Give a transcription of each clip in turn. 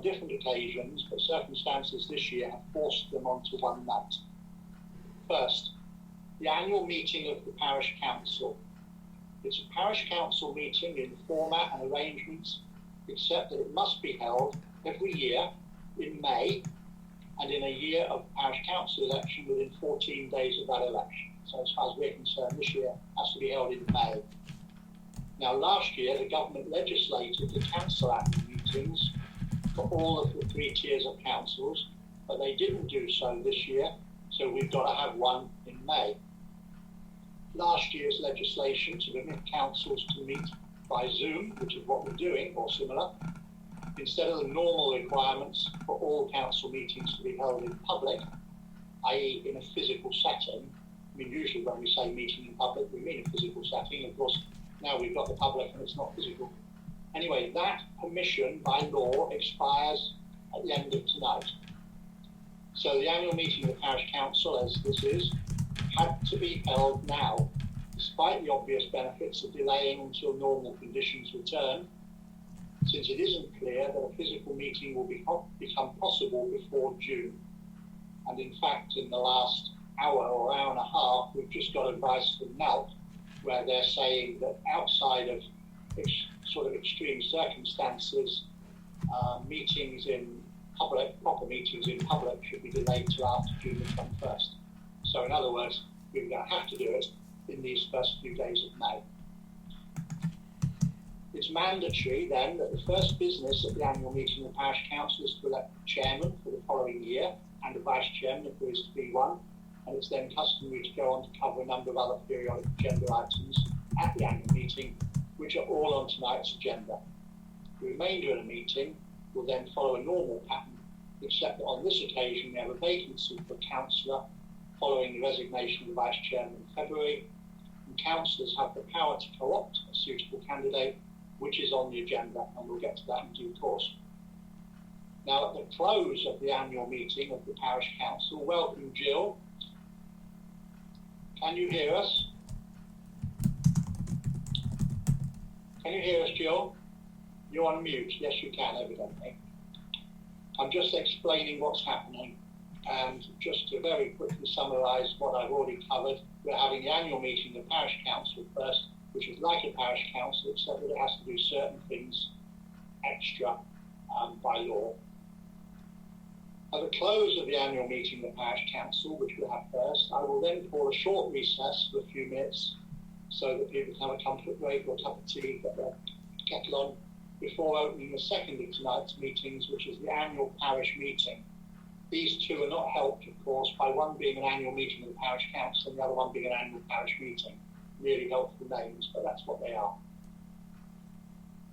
different occasions, but circumstances this year have forced them onto one night. First, the annual meeting of the Parish Council. It's a Parish Council meeting in format and arrangements, except that it must be held every year in May and in a year of Parish Council election within 14 days of that election. So as far as we're concerned, this year has to be held in May. Now, last year, the government legislated to cancel annual meetings for all of the 3 tiers of councils, but they didn't do so this year, so we've got to have one in May. Last year's legislation to permit councils to meet by Zoom, which is what we're doing, or similar, instead of the normal requirements for all council meetings to be held in public, i.e. in a physical setting. I mean, usually when we say meeting in public, we mean a physical setting. Of course, now we've got the public and it's not physical. Anyway, that permission by law expires at the end of tonight. So the annual meeting of the Parish Council, as this is, had to be held now, despite the obvious benefits of delaying until normal conditions return, since it isn't clear that a physical meeting will become possible before June. And in fact, in the last hour or hour and a half, we've just got advice from NALP, where they're saying that outside of sort of extreme circumstances, meetings in public, proper meetings in public, should be delayed till after June the 21st. So in other words, we're going to have to do it in these first few days of May. It's mandatory then that the first business at the annual meeting of the Parish Council is to elect the chairman for the following year and a vice chairman if there is to be one, and it's then customary to go on to cover a number of other periodic agenda items at the annual meeting, which are all on tonight's agenda. The remainder of the meeting will then follow a normal pattern, except that on this occasion we have a vacancy for a councillor following the resignation of the vice chairman in February, and councillors have the power to co-opt a suitable candidate, which is on the agenda, and we'll get to that in due course. Now, at the close of the annual meeting of the Parish Council, welcome Jill. Can you hear us? Can you hear us, Jill? You're on mute. Yes, you can, evidently. I'm just explaining what's happening, and just to very quickly summarise what I've already covered, we're having the annual meeting of the Parish Council first, which is like a parish council, except that it has to do certain things extra by law. At the close of the annual meeting of the Parish Council, which we'll have first, I will then call a short recess for a few minutes so that people can have a comfort break or a cup of tea, get their kettle on, before opening the second of tonight's meetings, which is the annual parish meeting. These two are not helped, of course, by one being an annual meeting of the Parish Council and the other one being an annual parish meeting. Really helpful names, but that's what they are.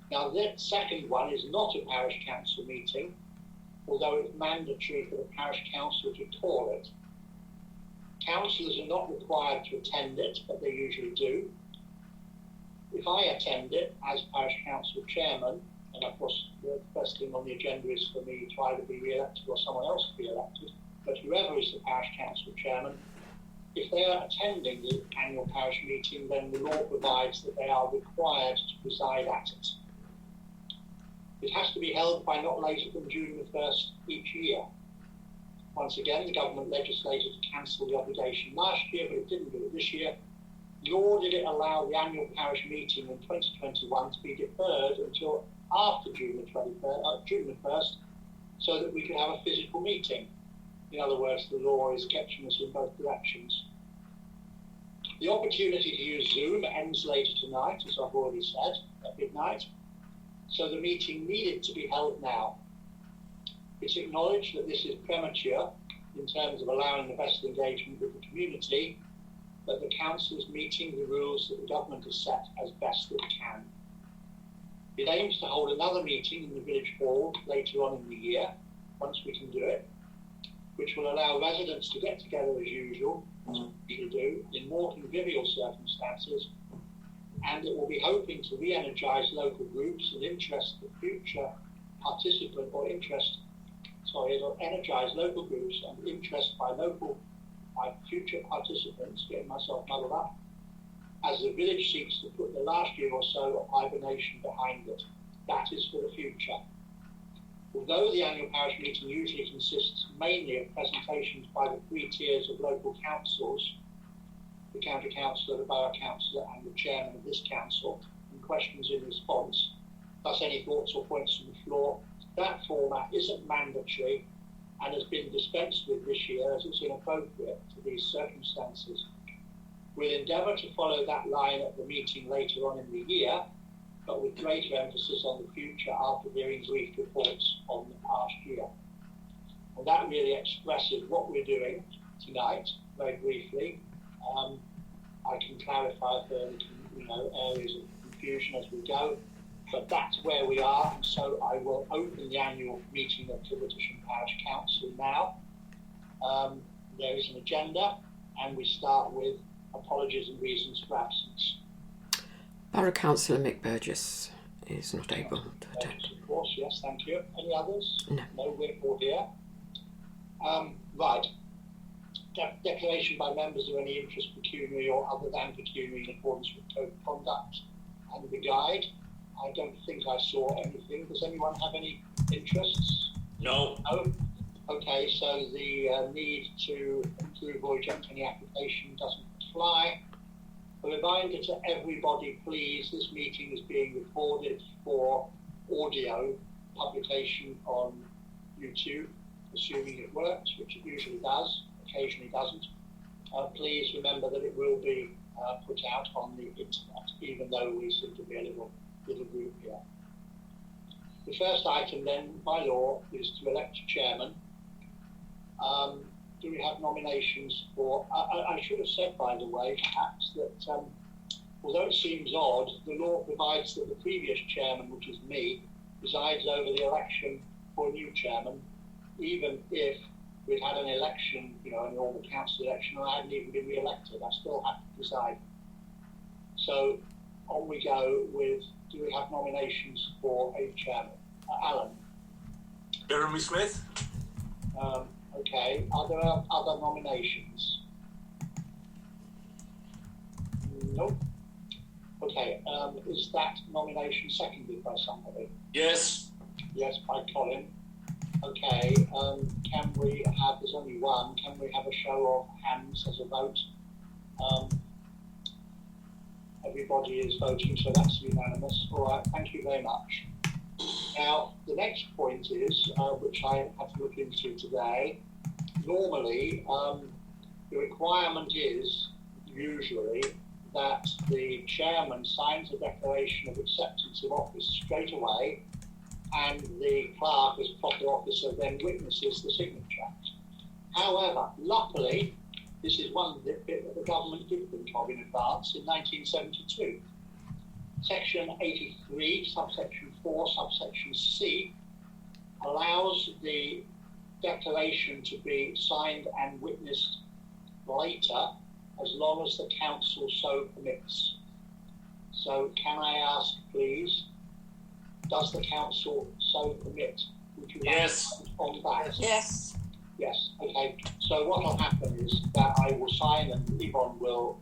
Now, the second one is not a Parish Council meeting, although it's mandatory for the Parish Council to call it. Councillors are not required to attend it, but they usually do. If I attend it as Parish Council Chairman, and of course the first thing on the agenda is for me to either be re-elected or someone else to be elected, but whoever is the Parish Council Chairman, if they are attending the annual parish meeting, then the law provides that they are required to preside at it. It has to be held by not later than June the 1st each year. Once again, the government legislated to cancel the obligation last year, but it didn't do it this year, nor did it allow the annual parish meeting in 2021 to be deferred until after June the 1st, so that we could have a physical meeting. In other words, the law is catching us in both directions. The opportunity to use Zoom ends later tonight, as I've already said, at midnight, so the meeting needed to be held now. It's acknowledged that this is premature in terms of allowing the best engagement with the community, but the Council is meeting the rules that the government has set as best it can. It aims to hold another meeting in the village hall later on in the year, once we can do it, which will allow residents to get together as usual, as we usually do, in more convivial circumstances, and it will be hoping to re-energise local groups and interest the future participant it'll energise local groups and interest by future participants, getting myself muddled up, as the village seeks to put the last year or so of hibernation behind it. That is for the future. Although the annual parish meeting usually consists mainly of presentations by the three tiers of local councils, the county councillor, the borough councillor and the chairman of this council, and questions in response, plus any thoughts or points from the floor, that format isn't mandatory and has been dispensed with this year as it's inappropriate to these circumstances. We'll endeavour to follow that line at the meeting later on in the year, but with greater emphasis on the future after hearing brief reports on the past year. And that really expresses what we're doing tonight, very briefly. I can clarify further, areas of confusion as we go, but that's where we are, and so I will open the annual meeting of the Wittersham Parish Council now. There is an agenda, and we start with apologies and reasons for absence. Borough Councillor Mick Burgess is not able to attend. Of course, yes, thank you. Any others? No. No, we're all here. Right. Declaration by members of any interest pecuniary or other than pecuniary in accordance with code of conduct and the guide. I don't think I saw anything. Does anyone have any interests? No. No? Okay, so the need to approve or reject any application doesn't apply. A reminder to everybody, please, this meeting is being recorded for audio publication on YouTube, assuming it works, which it usually does, occasionally doesn't. Please remember that it will be put out on the internet, even though we seem to be a little group here. The first item then, by law, is to elect a chairman. Do we have nominations for... I should have said, by the way, perhaps, that although it seems odd, the law provides that the previous chairman, which is me, presides over the election for a new chairman, even if we'd had an election, a normal council election, and I hadn't even been re-elected. I still have to preside. So on we go with, do we have nominations for a chairman? Alan? Jeremy Smith? Okay, are there other nominations? Nope. Okay, is that nomination seconded by somebody? Yes. Yes, by Colin. Okay, can we have, there's only one, can we have a show of hands as a vote? Everybody is voting, so that's unanimous. All right, thank you very much. Now, the next point is, which I had to look into today, normally the requirement is usually that the chairman signs a declaration of acceptance of office straight away, and the clerk as proper officer then witnesses the signature. However, luckily, this is one bit that the government did think of in advance in 1972. Section 83, subsection 4, subsection C, allows the declaration to be signed and witnessed later as long as the council so permits. So can I ask, please, does the council so permit? Would you Yes. like to comment on that? Yes. Yes, okay. So what will happen is that I will sign and Yvonne will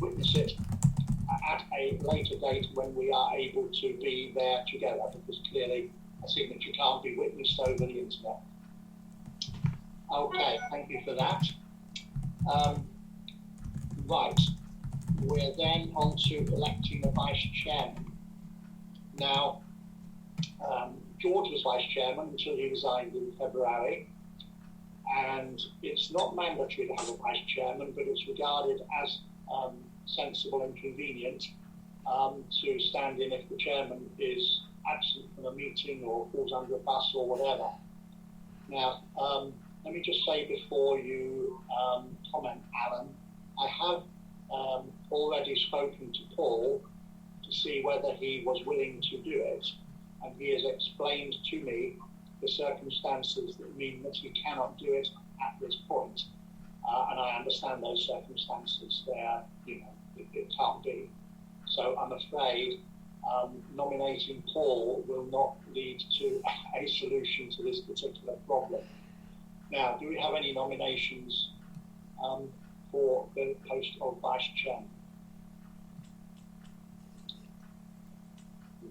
witness it at a later date when we are able to be there together, because clearly a signature can't be witnessed over the internet. Okay, thank you for that. Right, we're then on to electing a vice chairman. Now, George was vice chairman until he resigned in February, and it's not mandatory to have a vice chairman, but it's regarded as sensible and convenient to stand in if the chairman is absent from a meeting or falls under a bus or whatever. Now, let me just say before you comment, Alan, I have already spoken to Paul to see whether he was willing to do it, and he has explained to me the circumstances that mean that he cannot do it at this point. And I understand those circumstances there, it can't be. So I'm afraid nominating Paul will not lead to a solution to this particular problem. Now, do we have any nominations for the post of vice chairman?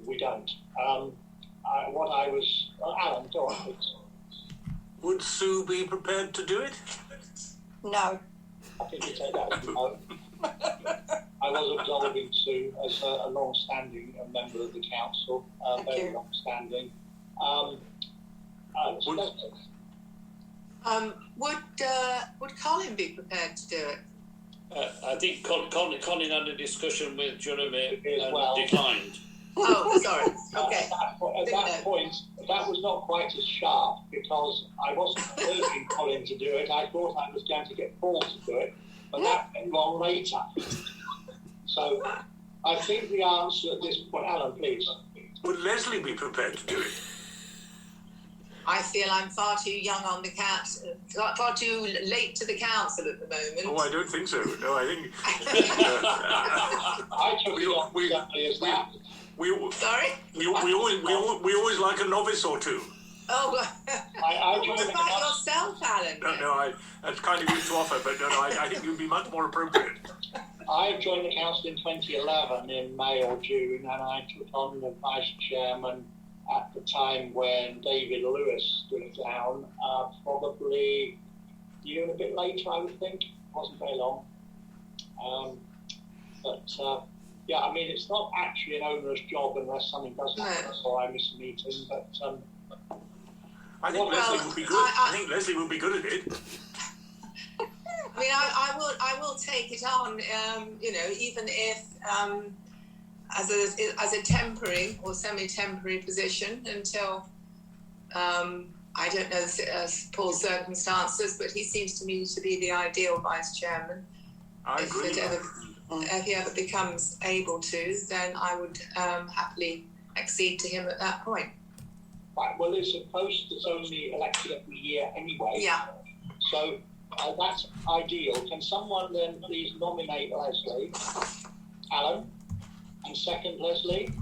We don't. Alan, go on, please. Would Sue be prepared to do it? No. I think you take that as a no. I was absolving Sue as a long-standing member of the council, very long-standing. Would Colin be prepared to do it? I think Colin had a discussion with Jeremy and well. declined. Oh, sorry. Okay. At that point, that was not quite as sharp because I wasn't urging Colin to do it. I thought I was going to get Paul to do it, but that came along later. So I think the answer at this point, Alan, please. Would Leslie be prepared to do it? I feel I'm far too young on the council, far too late to the council at the moment. Oh, I don't think so. No, I think... I took it on exactly as that. Sorry? We always like a novice or two. Oh, I what about yourself, Alan? No, that's kind of you to offer, but no, I think you'd be much more appropriate. I joined the council in 2011 in May or June, and I took on the vice chairman at the time when David Lewis stood down, probably a year and a bit later, I would think. It wasn't very long. Yeah, I mean, it's not actually an onerous job unless something does happen, so I miss a meeting, but... I think Leslie would be good. I think Leslie would be good at it. I mean, I will take it on, even if as a temporary or semi-temporary position until I don't know Paul's circumstances, but he seems to me to be the ideal vice chairman. I agree. If he ever becomes able to, then I would happily accede to him at that point. Right, well, it's a post that's only elected every year anyway. Yeah. So that's ideal. Can someone then please nominate Leslie? Alan? And second, Leslie?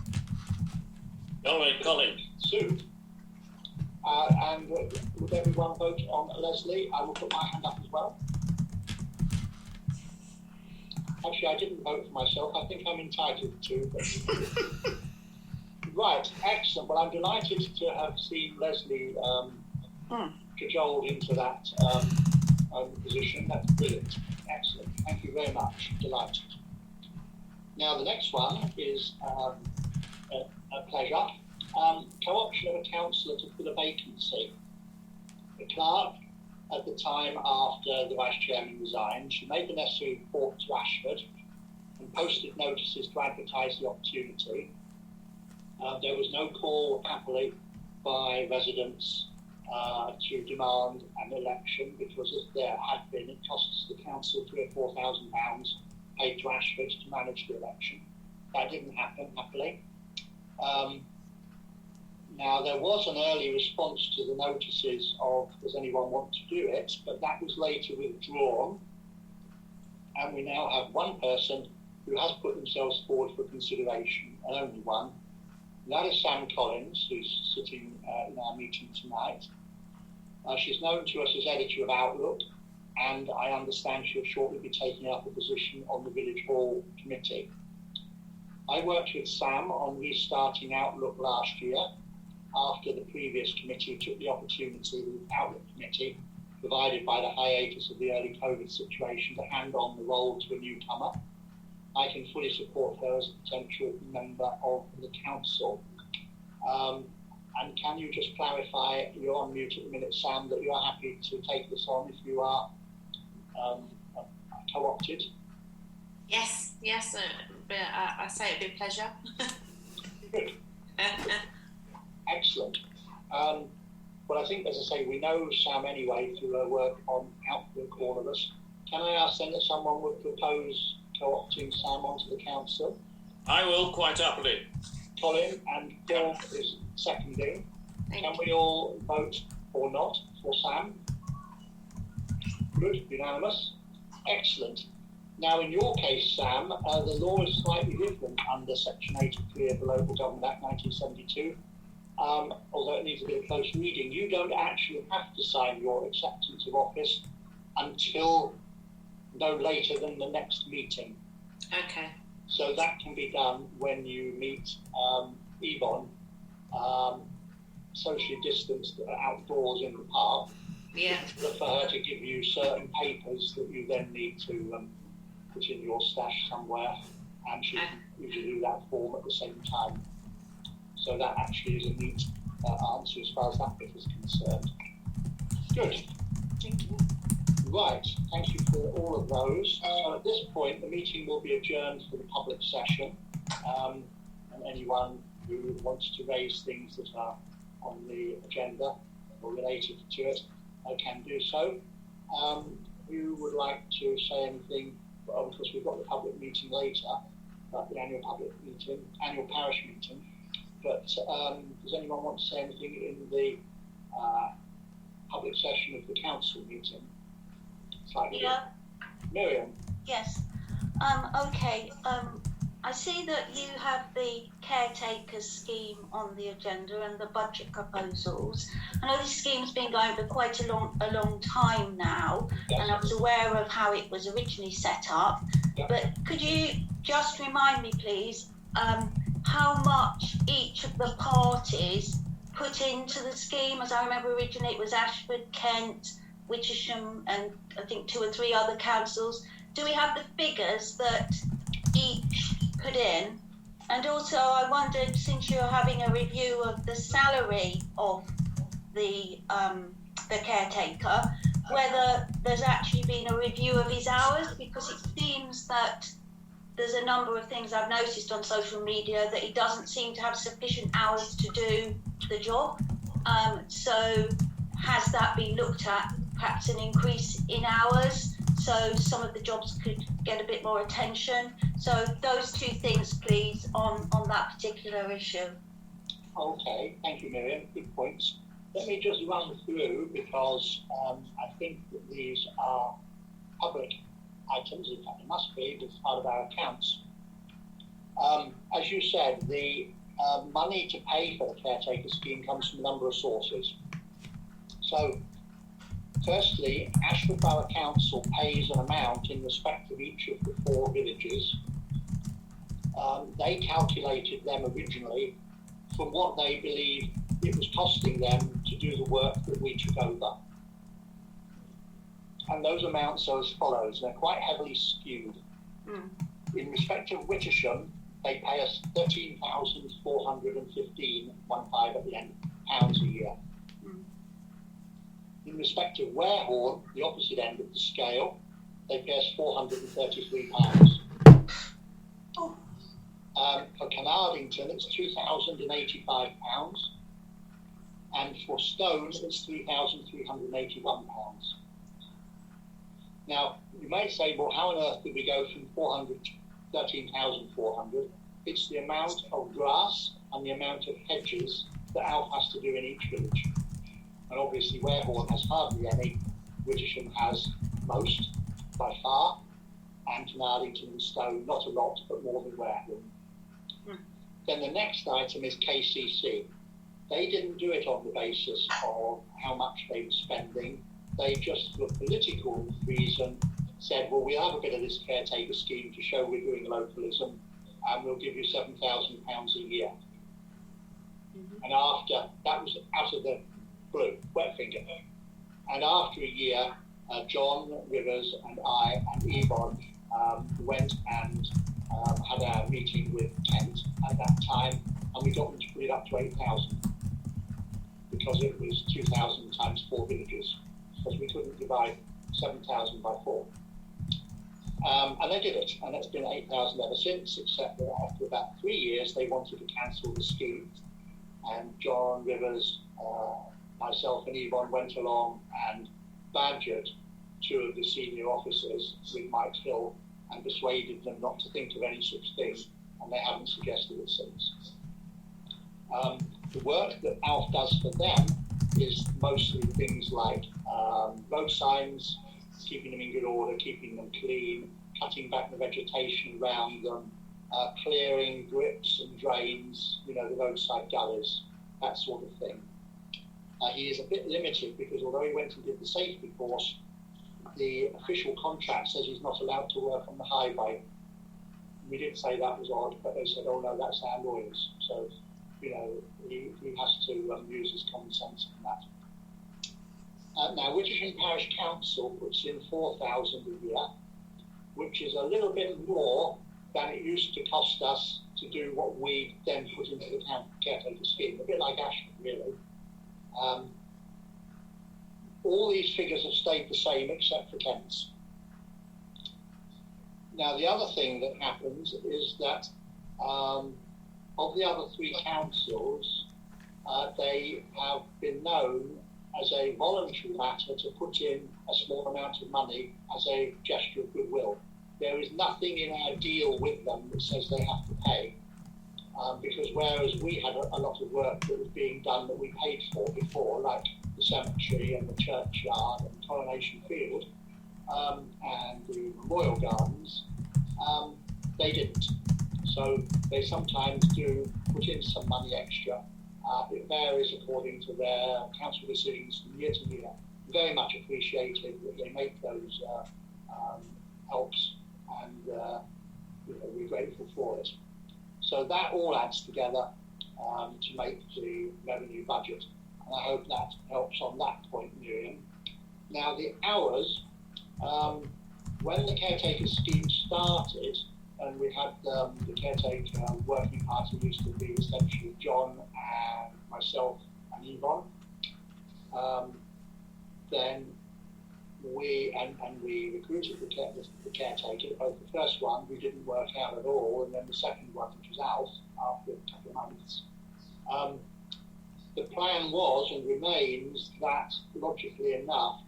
Colin. Sue? And would everyone vote on Leslie? I will put my hand up as well. Actually, I didn't vote for myself. I think I'm entitled to. But... Right, excellent. Well, I'm delighted to have seen Leslie cajoled into that position. That's brilliant. Excellent. Thank you very much. Delighted. Now, the next one is a pleasure. Co-option of a councillor to fill a vacancy. The clerk, at the time after the vice chairman resigned, she made the necessary report to Ashford and posted notices to advertise the opportunity. There was no call, happily, by residents to demand an election because if there had been, it costs the council £3,000 or £4,000 paid to Ashford to manage the election. That didn't happen, happily. Now, there was an early response to the notices of, does anyone want to do it? But that was later withdrawn. And we now have one person who has put themselves forward for consideration, and only one. And that is Sam Collins, who's sitting in our meeting tonight. She's known to us as editor of Outlook, and I understand she'll shortly be taking up a position on the Village Hall Committee. I worked with Sam on restarting Outlook last year, after the previous committee took the opportunity, the Outlook Committee, provided by the hiatus of the early COVID situation, to hand on the role to a newcomer. I can fully support her as a potential member of the council. And can you just clarify, you're on mute at the minute, Sam, that you're happy to take this on if you are co-opted? Yes, I say it'd be a pleasure. Good. Excellent. Well, I think, as I say, we know Sam anyway through her work on Outlook, all of us. Can I ask then that someone would propose co-opting Sam onto the council? I will, quite happily. Colin and Paul is seconding. Can we all vote or not for Sam? Good, unanimous. Excellent. Now, in your case, Sam, the law is slightly different under Section 83 of the Local Government Act 1972. Although it needs a bit of close reading, you don't actually have to sign your acceptance of office until no later than the next meeting. Okay. So that can be done when you meet Yvonne socially distanced outdoors in the park, Yeah. but for her to give you certain papers that you then need to put in your stash somewhere, and she can usually do that form at the same time. So that actually is a neat answer as far as that bit is concerned. Good. Thank you. Right, thank you for all of those. So at this point, the meeting will be adjourned for the public session, and anyone who wants to raise things that are on the agenda or related to it can do so. Who would like to say anything? Of course, we've got the public meeting later, the annual parish meeting. But does anyone want to say anything in the public session of the council meeting? Yeah. Miriam. Yes. Okay. I see that you have the caretakers scheme on the agenda and the budget proposals. I know this scheme's been going for quite a long time now, Yes. and I was aware of how it was originally set up. Yeah. But could you just remind me, please, how much each of the parties put into the scheme? As I remember originally it was Ashford, Kent, Wittersham, and I think 2 or 3 other councils. Do we have the figures that each put in? And also I wondered, since you're having a review of the salary of the caretaker, whether there's actually been a review of his hours, because it seems that there's a number of things I've noticed on social media that he doesn't seem to have sufficient hours to do the job. So has that been looked at, perhaps an increase in hours, so some of the jobs could get a bit more attention? So those 2 things, please, on that particular issue. Okay, thank you, Miriam. Good points. Let me just run through, because I think that these are public items. In fact, they must be, as part of our accounts. As you said, the money to pay for the caretaker scheme comes from a number of sources. So, firstly, Ashford Borough Council pays an amount in respect of each of the 4 villages. They calculated them originally from what they believe it was costing them to do the work that we took over. And those amounts are as follows. They're quite heavily skewed. In respect of Wittersham, they pay us £13,415 at the end, pounds a year. In respect of Warehorn, the opposite end of the scale, they pay us £433. For Carnarvonshire, it's £2,085, and for Stone, it's £3,381. Now, you may say, well, how on earth did we go from 400 to 13,400? It's the amount of grass and the amount of hedges that Alf has to do in each village. And obviously, Warehorn has hardly any. Wittersham has most, by far, and Carnarvonshire and Stone, not a lot, but more than Warehorn. Then the next item is KCC. They didn't do it on the basis of how much they were spending. They just, for a political reason, said, well, we'll have a bit of this caretaker scheme to show we're doing localism, and we'll give you £7,000 a year. And after, that was out of the blue, wet finger. And after a year, John Rivers and I and Yvonne went and had our meeting with Kent at that time, and we got them to put it up to 8,000, because it was 2,000 times 4 villages, because we couldn't divide 7,000 by 4. And they did it, and it's been 8,000 ever since, except that after about 3 years they wanted to cancel the scheme, and John Rivers, myself and Yvonne went along and badgered 2 of the senior officers with Mike Hill and persuaded them not to think of any such thing, and they haven't suggested it since. The work that Alf does for them is mostly things like road signs, keeping them in good order, keeping them clean, cutting back the vegetation around them, clearing grips and drains, the roadside gullies, that sort of thing. He is a bit limited because although he went and did the safety course, the official contract says he's not allowed to work on the highway. We did say that was odd, but they said, oh no, that's our lawyers. So he has to use his common sense in that. Now, Wittersham Parish Council puts in £4,000 a year, which is a little bit more than it used to cost us to do what we then put into the caretaker scheme, a bit like Ashford, really. All these figures have stayed the same except for Kent's. Now, the other thing that happens is that of the other three councils, they have been known as a voluntary matter to put in a small amount of money as a gesture of goodwill. There is nothing in our deal with them that says they have to pay, because whereas we had a lot of work that was being done that we paid for before, like the cemetery and the churchyard and Coronation Field and the Memorial Gardens, they didn't. So they sometimes do put in some money extra. It varies according to their council decisions from year to year. Very much appreciated that they make those helps, and we're grateful for it. So that all adds together to make the revenue budget, and I hope that helps on that point, Miriam. Now, the hours, when the caretaker scheme started, and we had the caretaker working party used to be essentially John and myself and Yvonne. Then we recruited the caretaker. Both the first one, who didn't work out at all, and then the second one, which was Alf, after a couple of months. The plan was and remains that, logically enough,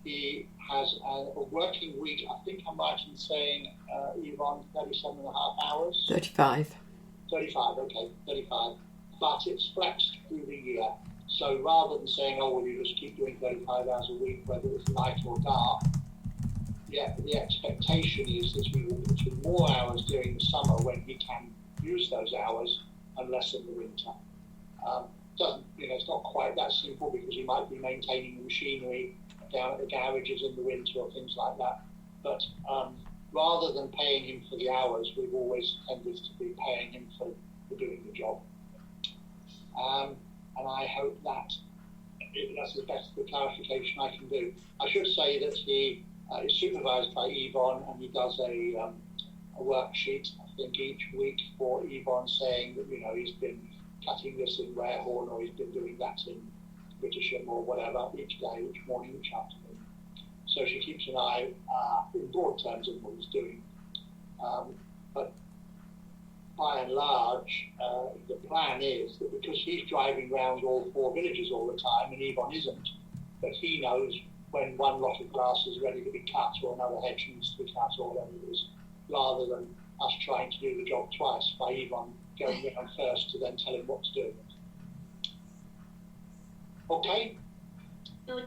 he has a working week. I think I'm right in saying, Yvonne, 37.5 hours? 35. 35, okay, 35. But it's flexed through the year. So rather than saying, oh, well, you just keep doing 35 hours a week, whether it's light or dark, the expectation is that we will put in more hours during the summer when he can use those hours and less in the winter. It's not quite that simple, because he might be maintaining the machinery down at the garages in the winter or things like that. But rather than paying him for the hours, we've always tended to be paying him for doing the job. And I hope that's the best clarification I can do. I should say that he is supervised by Yvonne, and he does a worksheet, I think, each week for Yvonne, saying that he's been cutting this in Warehorn, or he's been doing that in Wittersham, or whatever, each day, each morning, each afternoon. So she keeps an eye, in broad terms, on what he's doing. But by and large, the plan is that because he's driving around all 4 villages all the time, and Yvonne isn't, that he knows when one lot of grass is ready to be cut, or another hedge needs to be cut, or whatever it is, rather than us trying to do the job twice, by Yvonne going around first to then tell him what to do. Okay?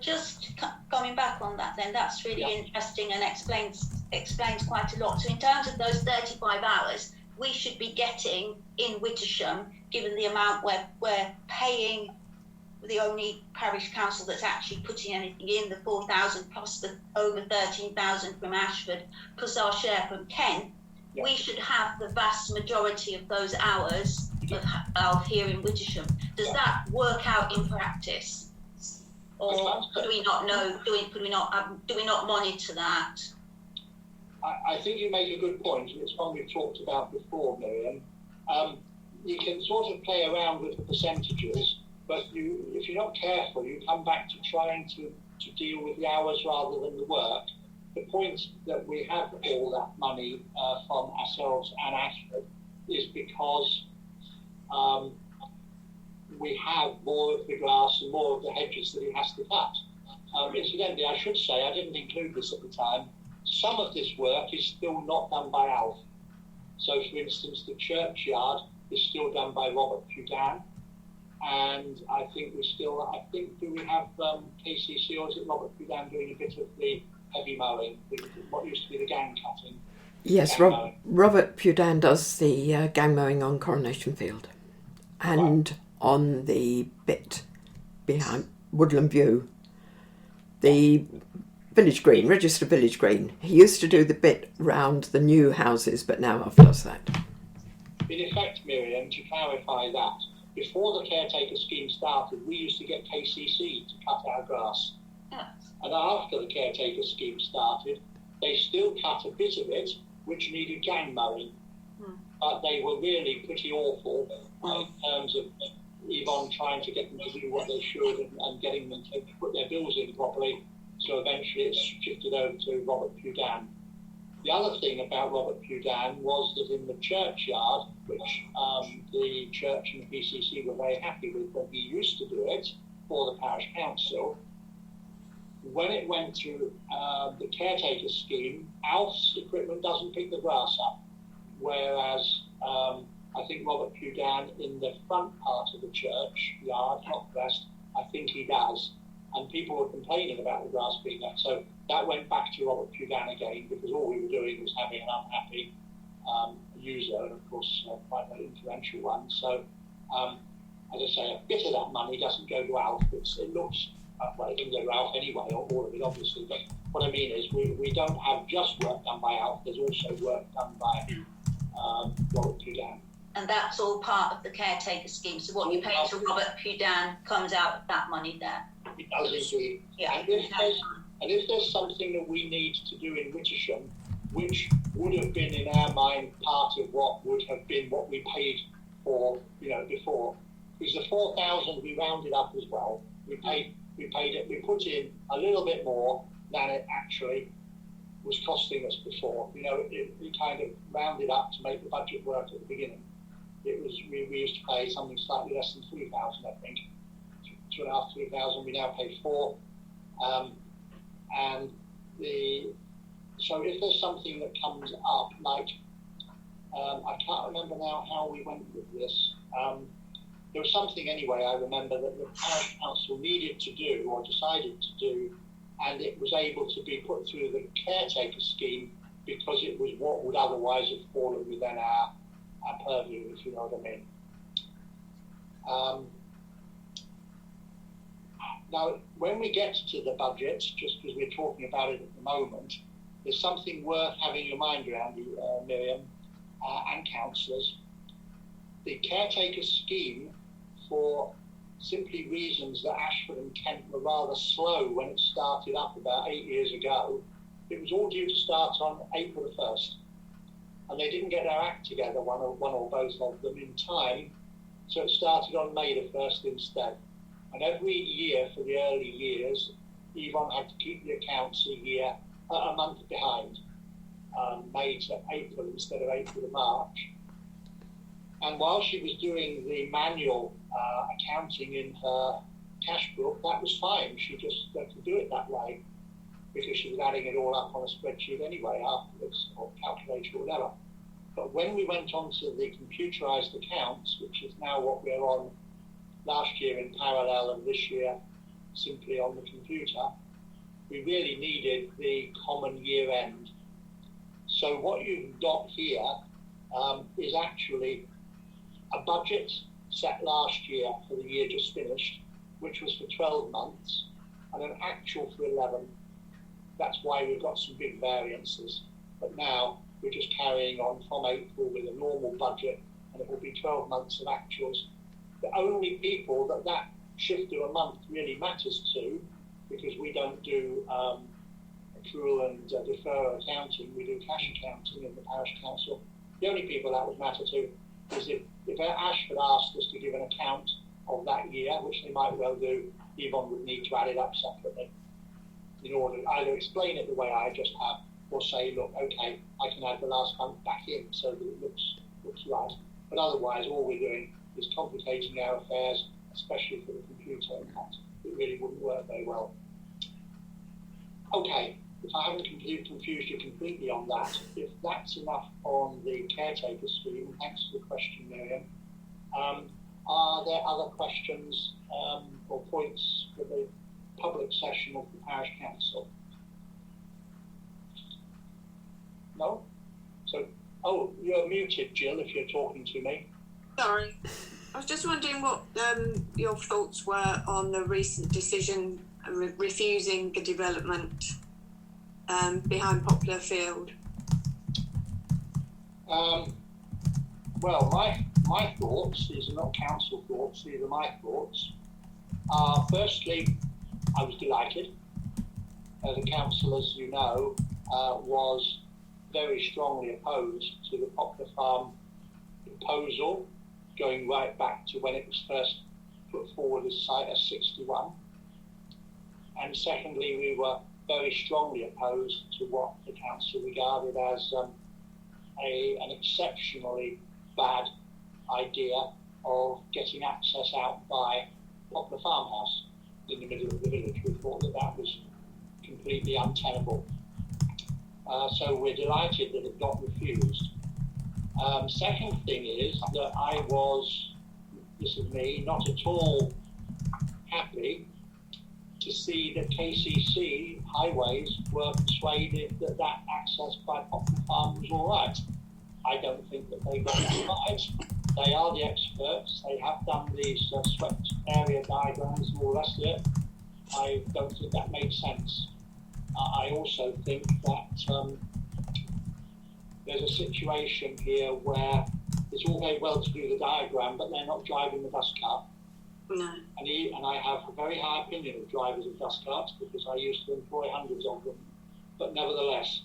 Just coming back on that then, that's really interesting and explains quite a lot. So in terms of those 35 hours, we should be getting in Wittersham, given the amount we're paying, the only parish council that's actually putting anything in, the 4,000 plus the over 13,000 from Ashford, plus our share from Kent, we should have the vast majority of those hours of here in Wittersham. Does that work out in practice, or do we not know? Do we not monitor that? I think you make a good point, and it's one we've talked about before, Miriam. You can sort of play around with the percentages, but if you're not careful, you come back to trying to deal with the hours rather than the work. The point that we have all that money from ourselves and Ashford is because we have more of the grass and more of the hedges that he has to cut. Incidentally, I should say, I didn't include this at the time, some of this work is still not done by Alf. So, for instance, the churchyard is still done by Robert Pudan, and I think do we have KCC, or is it Robert Pudan doing a bit of the heavy mowing, what used to be the gang cutting? Yes, Robert Pudan does the gang mowing on Coronation Field, and on the bit behind Woodland View, the Village Green, Register Village Green. He used to do the bit round the new houses, but now Alf does that. In effect, Miriam, to clarify that, before the caretaker scheme started, we used to get KCC to cut our grass. Yes. And after the caretaker scheme started, they still cut a bit of it, which needed gang mowing. But they were really pretty awful in terms of Yvonne trying to get them to do what they should and getting them to put their bills in properly. So eventually it's shifted over to Robert Pudan. The other thing about Robert Pudan was that in the churchyard, which the church and the PCC were very happy with when he used to do it for the parish council, when it went through the caretaker scheme, Alf's equipment doesn't pick the grass up, whereas I think Robert Pudan in the front part of the church yard, not the rest, I think he does. And people were complaining about the grass being left. So that went back to Robert Pudan again, because all we were doing was having an unhappy user, and of course quite an influential one. So as I say, a bit of that money doesn't go to Alf. It looks, well, it doesn't go to Alf anyway, or all of it obviously, but what I mean is we don't have just work done by Alf, there's also work done by Robert Pudan. And that's all part of the caretaker scheme. So what you pay to Robert Pudan comes out of that money there. It does indeed. Yeah. And if there's something that we need to do in Wittersham, which would have been in our mind part of what would have been what we paid for, before, is the 4,000 we rounded up as well. We paid it. We put in a little bit more than it actually was costing us before. We kind of rounded up to make the budget work at the beginning. It was we used to pay something slightly less than 3,000, I think, 2,500, 3,000. We now pay 4, so if there's something that comes up, like I can't remember now how we went with this. There was something anyway. I remember that the parish council needed to do or decided to do, and it was able to be put through the caretaker scheme because it was what would otherwise have fallen within our purview, if you know what I mean. Now, when we get to the budget, just because we're talking about it at the moment, there's something worth having your mind around, Miriam, and councillors. The caretaker scheme, for simply reasons that Ashford and Kent were rather slow when it started up about 8 years ago, it was all due to start on April the 1st. And they didn't get their act together, one or both of them, in time, so it started on May the 1st instead. And every year for the early years, Yvonne had to keep the accounts a month behind, May to April instead of April to March. And while she was doing the manual accounting in her cash book, that was fine. She just had to do it that way because she was adding it all up on a spreadsheet anyway afterwards, or calculator or whatever. But when we went on to the computerised accounts, which is now what we're on last year in parallel and this year simply on the computer, we really needed the common year end. So what you've got here is actually a budget set last year for the year just finished, which was for 12 months, and an actual for 11. That's why we've got some big variances. But now we're just carrying on from April with a normal budget, and it will be 12 months of actuals. The only people that shift of a month really matters to, because we don't do accrual and defer accounting, we do cash accounting in the parish council. The only people that would matter to is if Ashford asked us to give an account of that year, which they might well do, Yvonne would need to add it up separately in order to either explain it the way I just have, or say, look, okay, I can add the last month back in so that it looks right. But otherwise, all we're doing is complicating our affairs, especially for the computer, and that it really wouldn't work very well. Okay, if I haven't confused you completely on that, if that's enough on the caretaker scheme, thanks for the question, Miriam. Are there other questions or points for the public session of the parish council? No? So, you're muted, Jill, if you're talking to me. Sorry. I was just wondering what your thoughts were on the recent decision refusing the development behind Poplar Field. Well, my thoughts, these are not council thoughts, these are my thoughts, are firstly, I was delighted. The council, as you know, was very strongly opposed to the Poplar Farm proposal, going right back to when it was first put forward as site as 61. And secondly, we were very strongly opposed to what the council regarded as an exceptionally bad idea of getting access out by Poplar Farmhouse in the middle of the village. We thought that was completely untenable. So we're delighted that it got refused. Second thing is that I was, this is me, not at all happy to see that KCC Highways were persuaded that access by Poplar Farm was all right. I don't think that they got that right. They are the experts. They have done these swept area diagrams and all the rest of it. I don't think that made sense. I also think that there's a situation here where it's all very well to do the diagram, but they're not driving the dust cart. No. And I have a very high opinion of drivers of dust carts because I used to employ hundreds of them. But nevertheless,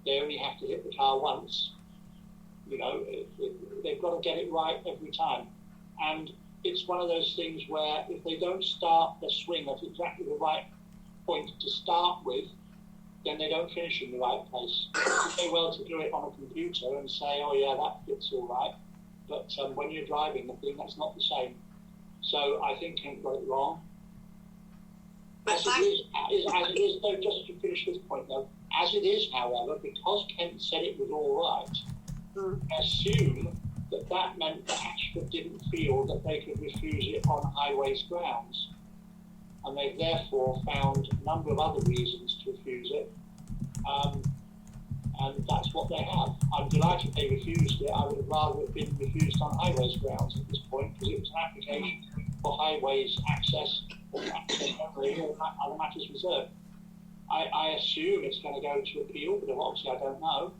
they only have to hit the car once. You know, they've got to get it right every time. And it's one of those things where if they don't start the swing at exactly the right point to start with, then they don't finish in the right place. It's very well to do it on a computer and say, oh yeah, that fits all right. But when you're driving the thing, that's not the same. So I think Kent got it wrong. As it is, though, just to finish this point though, as it is, however, because Kent said it was all right, I assume that meant that Ashford didn't feel that they could refuse it on Highways grounds. And they've therefore found a number of other reasons to refuse it. And that's what they have. I'm delighted they refused it. I would have rather it been refused on Highways grounds at this point because it was an application for Highways access or access only or other matters reserved. I assume it's going to go to appeal, but obviously I don't know.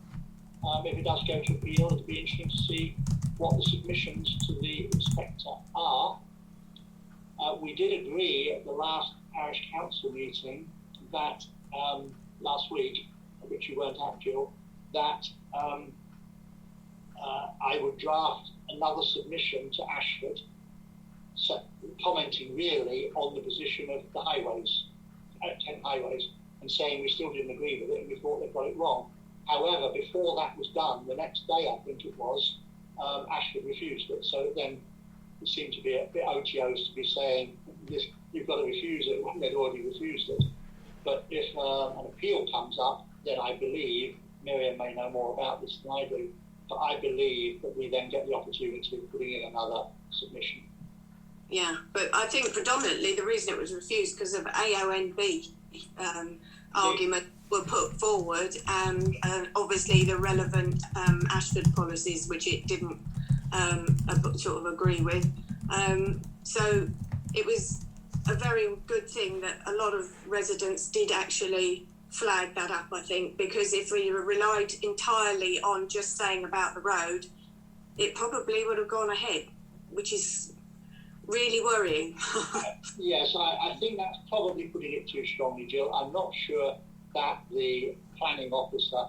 If it does go to appeal, it'll be interesting to see what the submissions to the inspector are. We did agree at the last parish council meeting that last week, which you weren't at, Jill, that I would draft another submission to Ashford, commenting really on the position of the highways, 10 highways, and saying we still didn't agree with it and we thought they got it wrong. However, before that was done, the next day I think it was, Ashford refused it. So then it seemed to be a bit OTOs to be saying this, you've got to refuse it when they'd already refused it. But if an appeal comes up, then I believe, Miriam may know more about this than I do, but I believe that we then get the opportunity of putting in another submission. Yeah, but I think predominantly the reason it was refused because of AONB argument were put forward and obviously the relevant Ashford policies, which it didn't sort of agree with. So it was a very good thing that a lot of residents did actually flag that up, I think, because if we relied entirely on just saying about the road, it probably would have gone ahead, which is really worrying. Yes, I think that's probably putting it too strongly, Jill. I'm not sure that the planning officer,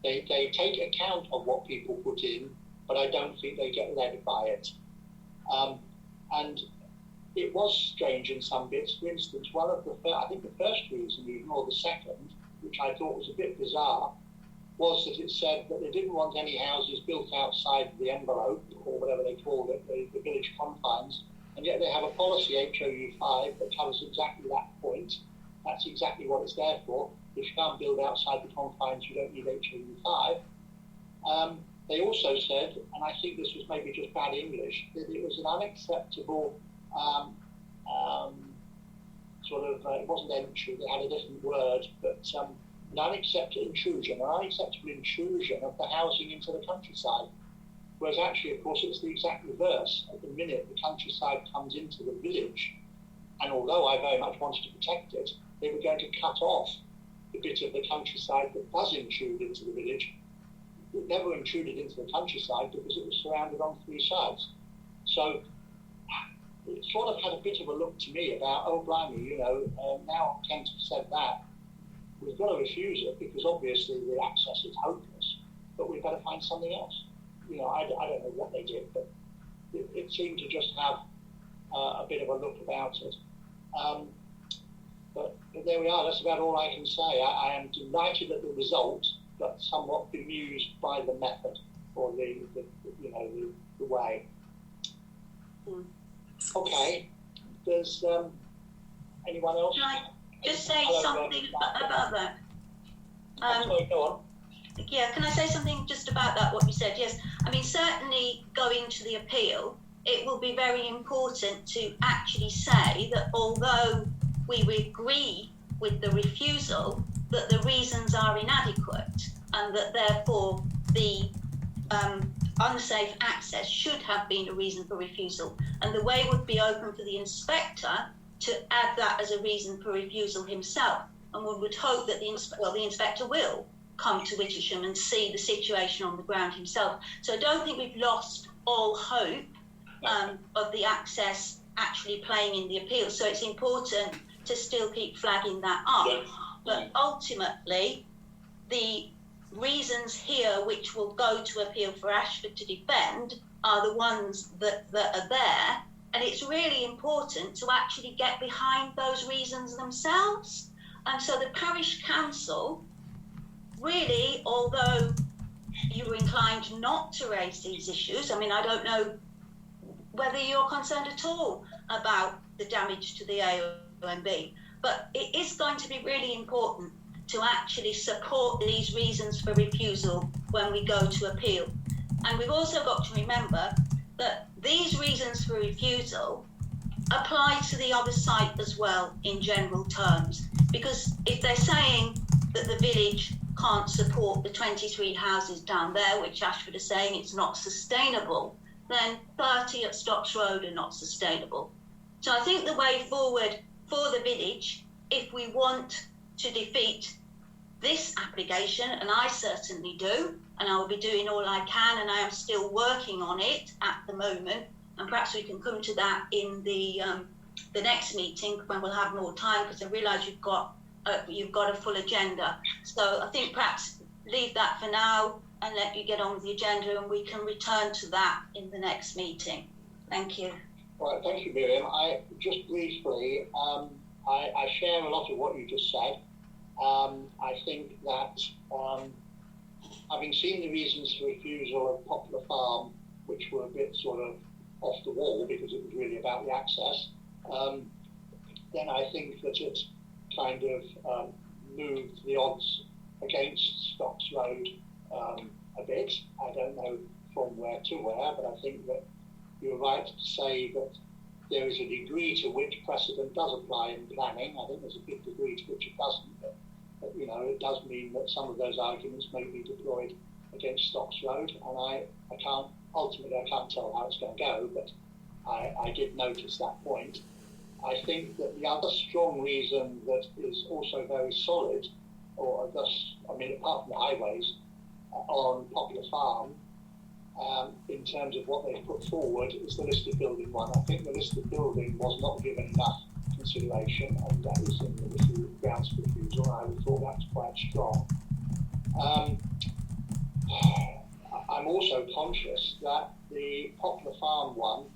they take account of what people put in, but I don't think they get led by it. And it was strange in some bits. For instance, one of the I think the first reason even, or the second, which I thought was a bit bizarre, was that it said that they didn't want any houses built outside the envelope, or whatever they called it, the village confines, and yet they have a policy, HOU 5, that covers exactly that point. That's exactly what it's there for. If you can't build outside the confines, you don't need HOU 5. They also said, and I think this was maybe just bad English, that it was an unacceptable it wasn't entry, they had a different word, but an unacceptable intrusion of the housing into the countryside. Whereas actually, of course, it's the exact reverse. At the minute the countryside comes into the village, and although I very much wanted to protect it, they were going to cut off the bit of the countryside that does intrude into the village. it never intruded into the countryside because it was surrounded on 3 sides. So it sort of had a bit of a look to me about, oh, blimey, you know, now Kent have said that, we've got to refuse it because obviously the access is hopeless, but we've got to find something else. You know, I don't know what they did, but it seemed to just have a bit of a look about it. But there we are. That's about all I can say. I am delighted at the result, but somewhat bemused by the method or the way. Okay. Does anyone else? Can I just say something about that? Sorry, go on. Yeah, can I say something just about that, what you said? Yes, I mean, certainly going to the appeal, it will be very important to actually say that although we agree with the refusal, that the reasons are inadequate and that therefore the unsafe access should have been a reason for refusal. And the way would be open for the inspector to add that as a reason for refusal himself. And one would hope that the inspector will come to Wittersham and see the situation on the ground himself. So I don't think we've lost all hope of the access actually playing in the appeal. So it's important to still keep flagging that up. Yeah. But ultimately, the reasons here which will go to appeal for Ashford to defend are the ones that are there. And it's really important to actually get behind those reasons themselves. And so the parish council, really, although you were inclined not to raise these issues, I mean, I don't know whether you're concerned at all about the damage to the AONB, but it is going to be really important to actually support these reasons for refusal when we go to appeal. And we've also got to remember that these reasons for refusal apply to the other site as well in general terms, because if they're saying that the village can't support the 23 houses down there, which Ashford are saying it's not sustainable, then 30 at Stocks Road are not sustainable. So I think the way forward for the village, if we want to defeat this application, and I certainly do, and I will be doing all I can, and I am still working on it at the moment, and perhaps we can come to that in the next meeting when we'll have more time, because I realise you've got a full agenda. So I think perhaps leave that for now and let you get on with the agenda, and we can return to that in the next meeting. Thank you. All right, thank you, Miriam. I just briefly, I share a lot of what you just said. I think that having seen the reasons for refusal of Poplar Farm, which were a bit sort of off the wall because it was really about the access, then I think that it kind of moved the odds against Stocks Road a bit. I don't know from where to where, but I think that you're right to say that there is a degree to which precedent does apply in planning. I think there's a big degree to which it doesn't. But you know, it does mean that some of those arguments may be deployed against Stocks Road, and I can't tell how it's going to go, but I did notice that point. I think that the other strong reason that is also very solid, or thus, I mean, apart from the highways, on Poplar Farm, in terms of what they've put forward, is the listed building one. I think the listed building was not given enough consideration, and that is in the grounds for refusal, and I would thought that's quite strong. I'm also conscious that the Poplar Farm one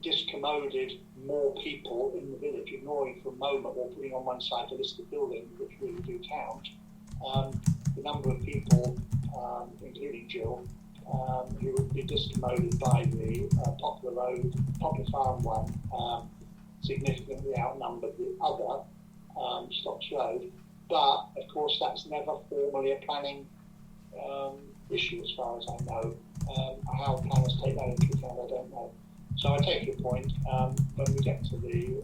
discommoded more people in the village, ignoring for a moment or putting on one side the listed building, which really do count. The number of people, including Jill, who would be discommoded by the Poplar Farm one, significantly outnumbered the other, Stocks Road. But of course, that's never formally a planning issue, as far as I know. How planners take that into account, I don't know. So I take your point. When we get to the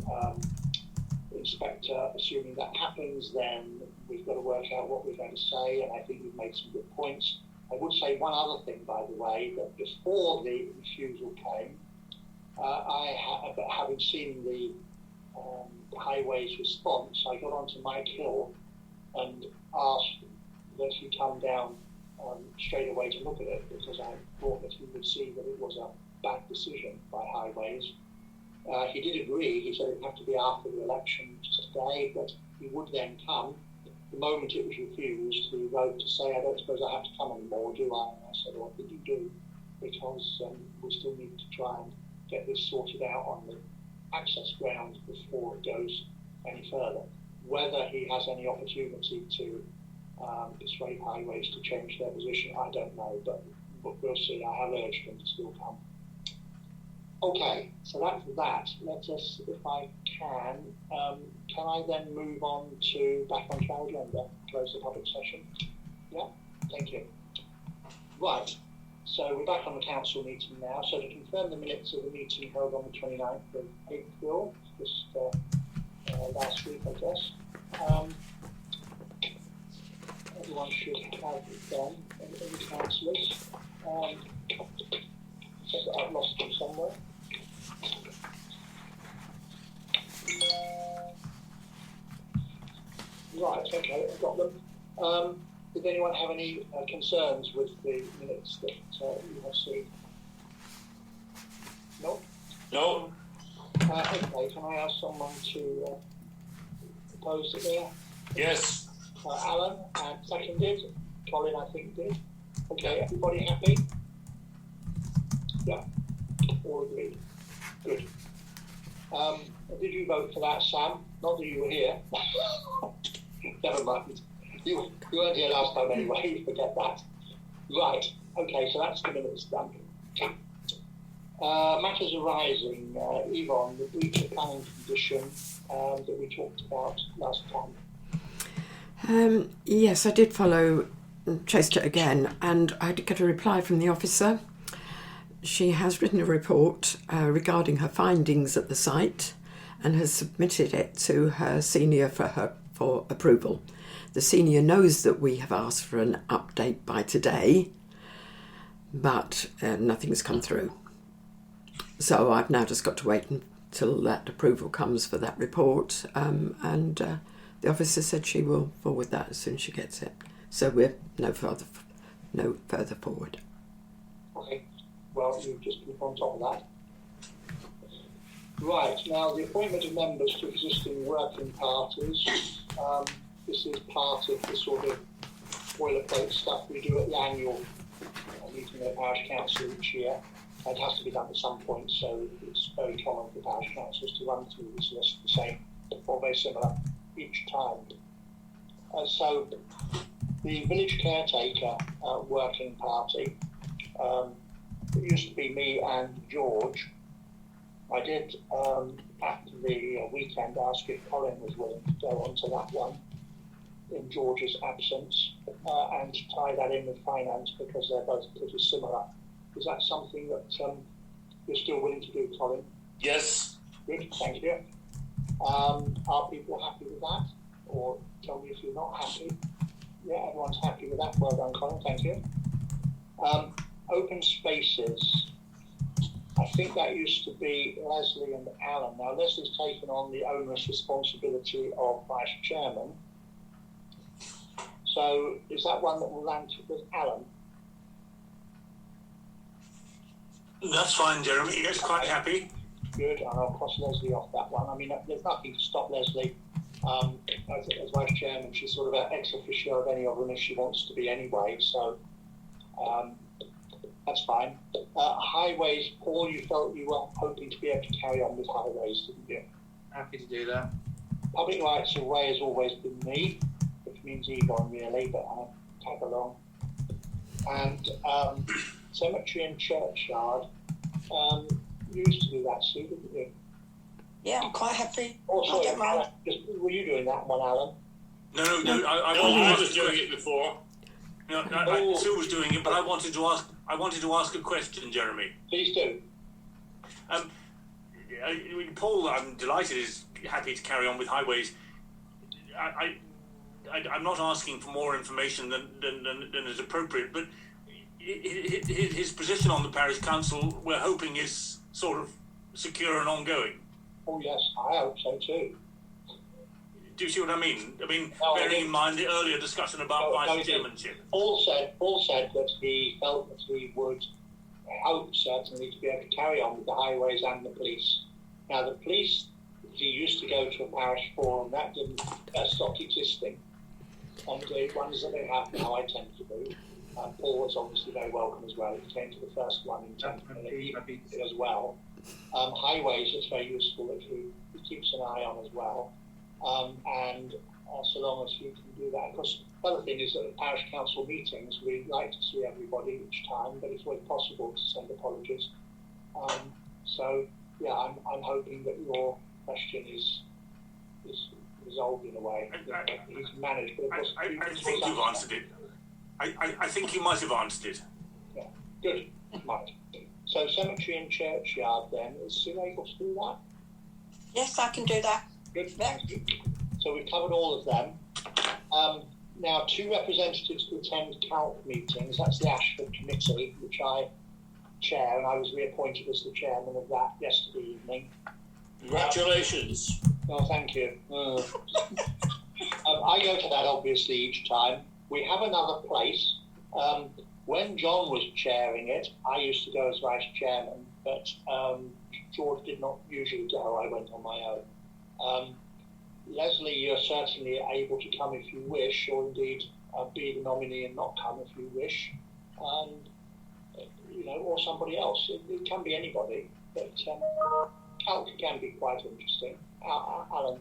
inspector, assuming that happens, then we've got to work out what we're going to say, and I think you've made some good points. I would say one other thing, by the way, that before the refusal came, having seen the highways response, I got onto Mike Hill and asked that he come down straight away to look at it because I thought that he would see that it was a bad decision by Highways. He did agree. He said it would have to be after the election today, but he would then come. The moment it was refused, he wrote to say, I don't suppose I have to come anymore, do I? And I said, well, I think you do, because we still need to try and get this sorted out on the access grounds before it goes any further. Whether he has any opportunity to persuade Highways to change their position, I don't know, but we'll see. I have urged him to still come. Okay, so that's that. Let us, if I can I then move on to back onto our agenda, close the public session? Yeah, thank you. Right, so we're back on the council meeting now. So to confirm the minutes of the meeting held on the 29th of April, just last week, I guess. Everyone should have it done, any councillors. I've lost them somewhere. Right, okay, I've got them. Did anyone have any concerns with the minutes that you have seen? No? No. Okay, can I ask someone to propose it there? Yes. Alan, and seconded. Colin, I think, did. Okay, everybody happy? Yeah, all agreed. Good. Did you vote for that, Sam? Not that you were here. Never mind. You weren't here last time anyway, forget that. Right, okay, so that's the minutes done. Matters arising, Yvonne, the breach of planning condition that we talked about last time. Yes, I did follow, chased it again, and I did get a reply from the officer. She has written a report regarding her findings at the site and has submitted it to her senior for approval. The senior knows that we have asked for an update by today, but nothing's come through. So I've now just got to wait until that approval comes for that report, and the officer said she will forward that as soon as she gets it. So we're no further forward. Okay, well, you just keep on top of that. Right, now the appointment of members to existing working parties. This is part of the sort of boilerplate stuff we do at the annual meeting of the Parish Council each year. It has to be done at some point, so it's very common for parish councils to run through this list the same or very similar each time. So the village caretaker working party, it used to be me and George. I did at the weekend ask if Colin was willing to go on to that one in George's absence and tie that in with finance because they're both pretty similar. Is that something that you're still willing to do, Colin? Yes. Good, thank you. Are people happy with that? Or tell me if you're not happy. Yeah, everyone's happy with that. Well done, Colin, thank you. Open spaces. I think that used to be Leslie and Alan. Now, Leslie's taken on the onerous responsibility of Vice Chairman. So, is that one that will land with Alan? That's fine, Jeremy. Yes, quite happy. Good, and I'll cross Leslie off that one. I mean, there's nothing to stop Leslie as Vice Chairman. She's sort of an ex officio of any of them if she wants to be anyway, so that's fine. Highways, Paul, you felt you were hoping to be able to carry on with Highways, didn't you? Happy to do that. Public Rights of Way has always been me, which means Yvonne really, but I tag along. And Cemetery and Churchyard, you used to do that, Sue, didn't you? Yeah, I'm quite happy. Oh, sorry, I don't mind. Were you doing that one, Alan? No, I was doing it before. No, Sue was doing it, but I wanted to ask a question, Jeremy. Please do. Paul, I'm delighted, is happy to carry on with Highways. I'm not asking for more information than is appropriate, but his position on the parish council, we're hoping, is sort of secure and ongoing. Oh yes, I hope so too. Do you see what I mean? I mean, No, bearing in mind the earlier discussion about vice chairmanship. Paul said that he felt that he would hope certainly to be able to carry on with the highways and the police. Now, the police, he used to go to a parish forum, that didn't stop existing. And the ones that they have now, I tend to do. Paul was obviously very welcome as well. He came to the first one in Tenterbury as well. Highways, it's very useful that he keeps an eye on as well. And so long as he can do that. Of course, the other thing is that at parish council meetings, we like to see everybody each time, but it's always possible to send apologies. So, yeah, I'm hoping that your question is resolved in a way. He's managed, but of course, I think you've answered it. I think you might have answered it. Yeah, good. Right. So cemetery and churchyard then, is Sue able to do that? Yes, I can do that. Good, thank you. So we've covered all of them. Now, 2 representatives to attend CALC meetings. That's the Ashford Committee, which I chair, and I was reappointed as the chairman of that yesterday evening. Congratulations. Oh, thank you. I go to that obviously each time. We have another place. When John was chairing it, I used to go as vice chairman, but George did not usually go. I went on my own. Leslie, you're certainly able to come if you wish, or indeed be the nominee and not come if you wish, or somebody else. It can be anybody, but CALC can be quite interesting. Alan?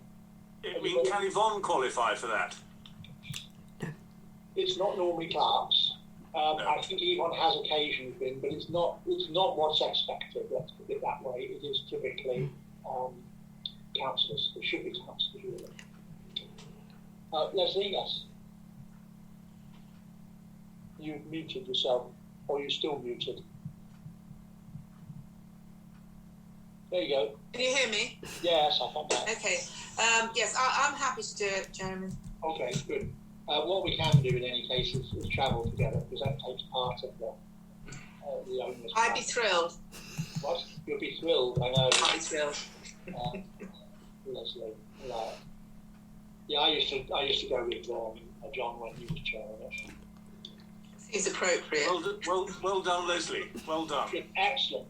Can Yvonne qualify for that? It's not normally clerks. No. I think Yvonne has occasionally been, but it's not what's expected, let's put it that way. It is typically councillors. It should be councillors, really. Leslie, yes. You've muted yourself, or you're still muted. There you go. Can you hear me? Yes, I can now. Okay. Yes, I'm happy to do it, Jeremy. Okay, good. What we can do in any case is travel together, because that takes part of the owner's I'd be thrilled. What? You'll be thrilled, I know. I'd be thrilled. Leslie. Yeah, I used to go with John when he was chairing it. Seems appropriate. Well done, Leslie. Well done. Excellent.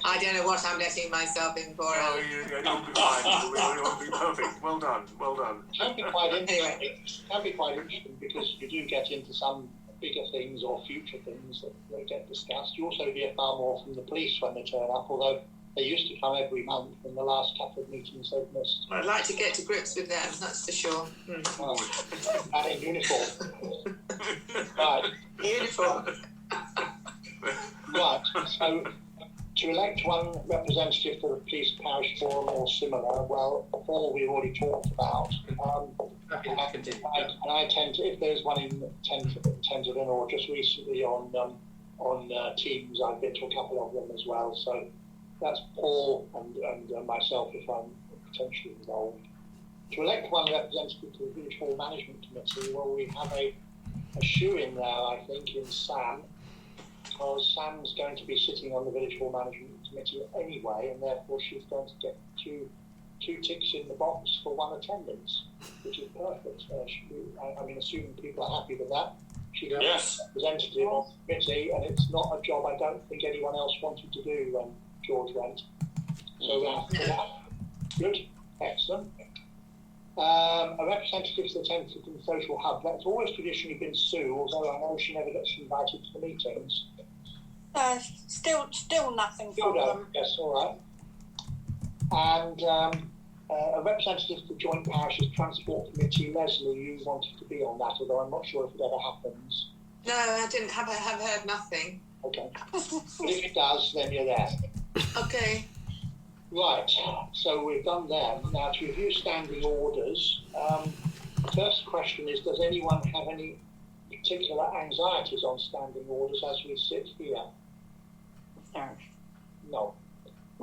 I don't know what I'm letting myself in for. Oh, you'll be fine. You'll be perfect. Well done. Well done. It can be quite interesting. It can be quite interesting because you do get into some bigger things or future things that get discussed. You also hear far more from the police when they turn up, although they used to come every month. In the last couple of meetings they've missed. I'd like to get to grips with them, that's for sure. And in uniform. Right. Uniform. Right. So to elect one representative for the police parish forum or similar, well, all we've already talked about. And I tend to, if there's one in Tenterden or just recently on Teams, I've been to a couple of them as well. So that's Paul and myself if I'm potentially involved. To elect one representative to the Village Hall Management Committee, well, we have a shoe-in there, I think, in Sam, because Sam's going to be sitting on the Village Hall Management Committee anyway, and therefore she's going to get two ticks in the box for one attendance, which is perfect. Assuming people are happy with that. She's a representative of the committee, and it's not a job I don't think anyone else wanted to do when George went. So good, excellent. A representative to the Tenterden Social Hub. That's always traditionally been Sue, although I know she never gets invited to the meetings. Still nothing Still from don't. them. Yes, all right. And a representative to the Joint Parishes Transport Committee. Leslie, you wanted to be on that, although I'm not sure if it ever happens. No, I didn't have heard nothing. Okay. But if it does, then you're there. Okay. Right, so we've done them. Now to review standing orders, the first question is, does anyone have any particular anxieties on standing orders as we sit here? No.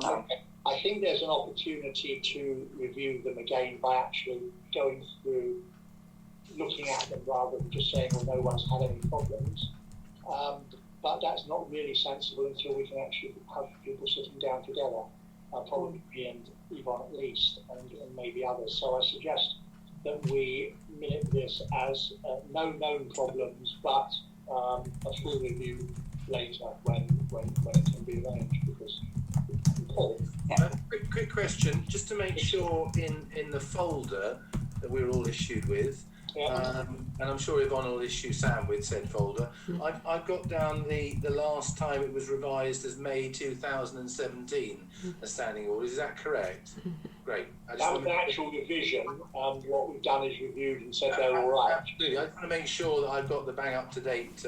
Okay. I think there's an opportunity to review them again by actually going through, looking at them rather than just saying, well, no one's had any problems. But that's not really sensible until we can actually have people sitting down together. Probably me and Yvonne at least, and maybe others. So I suggest that we minute this as no known problems, but a full review later when it can be arranged. Because Paul, quick question, just to make sure in the folder that we're all issued with, and I'm sure Yvonne will issue Sam with said folder. I've got down the last time it was revised as May 2017, a standing order. Is that correct? Great. That was an actual revision, and what we've done is reviewed and said they're all right. Absolutely. I just want to make sure that I've got the bang up to date.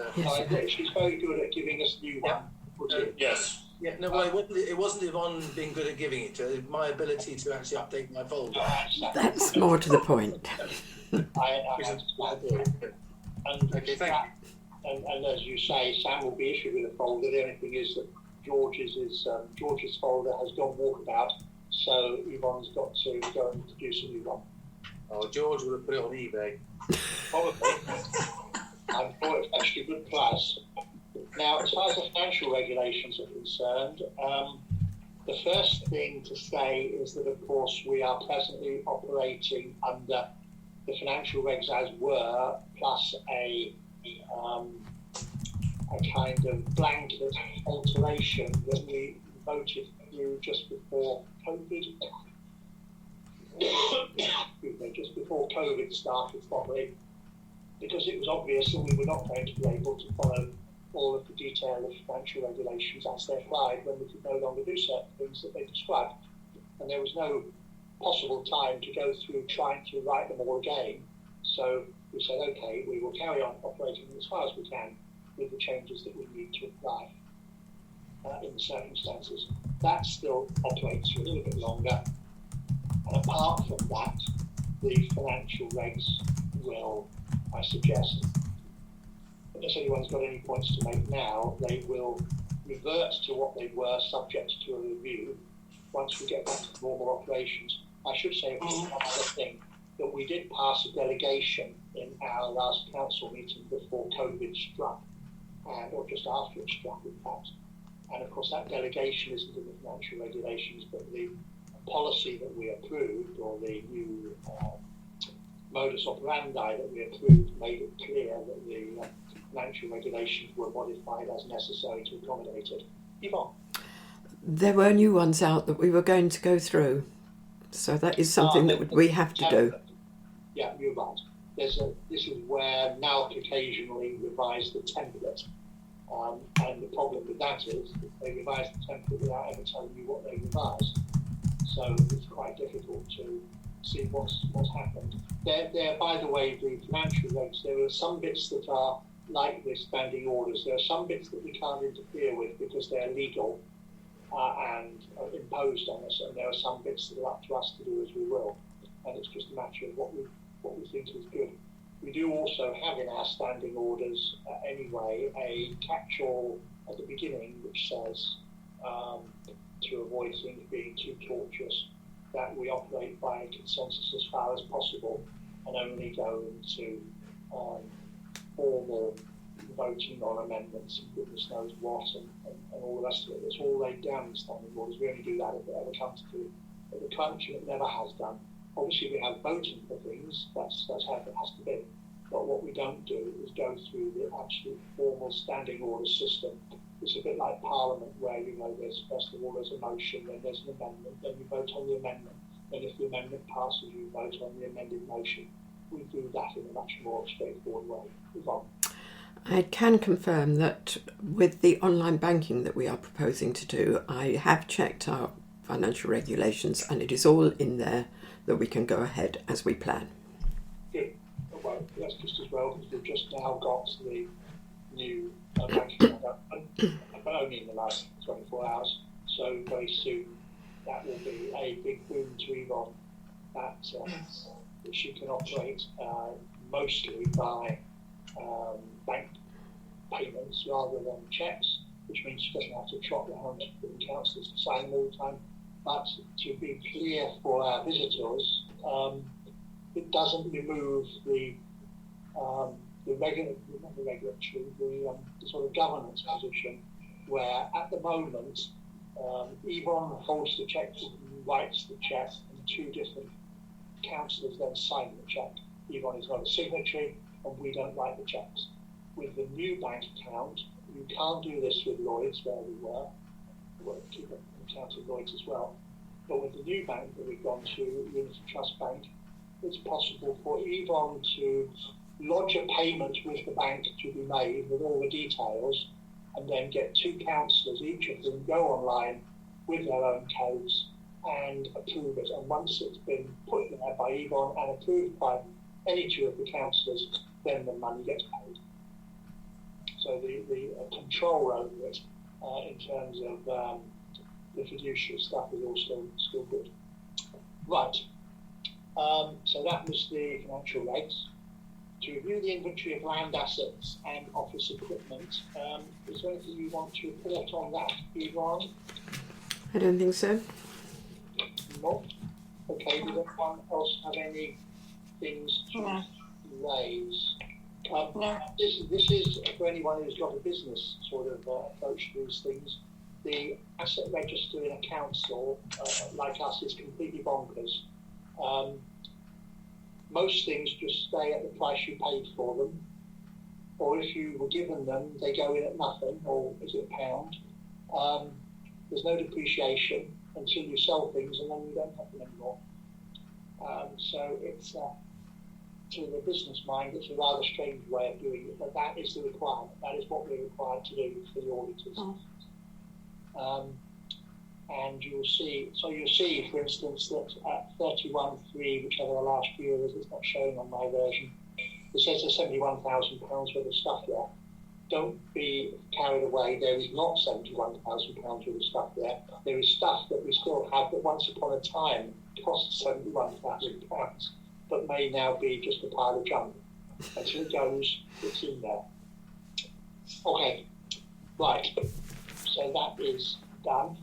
She's very good at giving us new one. Yes. Yeah, no, well, it wasn't Yvonne being good at giving it to her, my ability to actually update my folder. That's more to the point. Okay, thank you. And as you say, Sam will be issued with a folder. The only thing is that George's folder has gone walkabout, so Yvonne's got to go and produce a new one. Oh, George would have put it on eBay. Probably. I'm sure it's actually a good price. Now, as far as the financial regulations are concerned, the first thing to say is that, of course, we are presently operating under the financial regs as were, plus a kind of blanket alteration that we voted through just before COVID. Just before COVID started properly, because it was obvious that we were not going to be able to follow all of the detail of financial regulations as they applied when we could no longer do certain things that they described. And there was no possible time to go through trying to write them all again. So we said, okay, we will carry on operating as far as we can with the changes that we need to apply in the circumstances. That still operates for a little bit longer. And apart from that, the financial regs will, I suggest, unless anyone's got any points to make now, they will revert to what they were subject to a review once we get back to normal operations. I should say one other thing, that we did pass a delegation in our last council meeting before COVID struck, or just after it struck, in fact. And of course that delegation isn't in the financial regulations, but the policy that we approved, or the new modus operandi that we approved, made it clear that the financial regulations were modified as necessary to accommodate it. Yvonne? There were new ones out that we were going to go through, so that is something that we have to do. Yeah, you're right. This is where NALC occasionally revise the template, and the problem with that is that they revise the template without ever telling you what they revised. So it's quite difficult to see what's happened. There, by the way, the financial regs, there are some bits that are like the standing orders. There are some bits that we can't interfere with because they're legal and imposed on us, and there are some bits that are up to us to do as we will. And it's just a matter of what we think is good. We do also have in our standing orders anyway a catch-all at the beginning which says, to avoid things being too tortuous, that we operate by consensus as far as possible and only go into formal voting on amendments and goodness knows what and all the rest of it. It's all laid down in standing orders. We only do that if it ever comes to the crunch, and it never has done. Obviously we have voting for things, that's how it has to be. But what we don't do is go through the absolute formal standing order system. It's a bit like Parliament, where, there's first of all there's a motion, then there's an amendment, then you vote on the amendment, then if the amendment passes, you vote on the amended motion. We do that in a much more straightforward way. Yvonne? I can confirm that with the online banking that we are proposing to do, I have checked our financial regulations and it is all in there that we can go ahead as we plan. Good. Well, that's just as well, because we've just now got the new banking but only in the last 24 hours. So very soon that will be a big boom to Yvonne, that she can operate mostly by bank payments rather than cheques, which means she doesn't have to trot around the councillors to sign them all the time. But to be clear for our visitors, it doesn't remove the sort of governance position, where at the moment Yvonne holds the cheque and writes the cheque in two different councillors then sign the cheque. Yvonne is not a signatory, and we don't write the cheques. With the new bank account, you can't do this with Lloyds, where we were. We'll keep an account of Lloyds as well. But with the new bank that we've gone to, Unity Trust Bank, it's possible for Yvonne to lodge a payment with the bank to be made with all the details, and then get 2 councillors, each of them go online with their own codes and approve it. And once it's been put there by Yvonne and approved by any 2 of the councillors, then the money gets paid. So the control over it in terms of the fiduciary stuff is all still good. Right. So that was the financial regs. To review the inventory of land assets and office equipment, is there anything you want to report on that, Yvonne? I don't think so. No. Okay, does anyone else have any things to raise? No. This is for anyone who's got a business sort of approach to these things. The asset register in a council like us is completely bonkers. Most things just stay at the price you paid for them, or if you were given them, they go in at nothing, or is it £1? There's no depreciation until you sell things, and then you don't have them anymore. So it's to the business mind, it's a rather strange way of doing it, but that is the requirement. That is what we're required to do for the auditors. And you'll see, for instance, that at 31.3, whichever the last year is, it's not showing on my version, it says there's £71,000 worth of stuff there. Don't be carried away, there is not £71,000 worth of stuff there. There is stuff that we still have that once upon a time cost £71,000, but may now be just a pile of junk. Until it goes, it's in there. Okay, right, so that is done.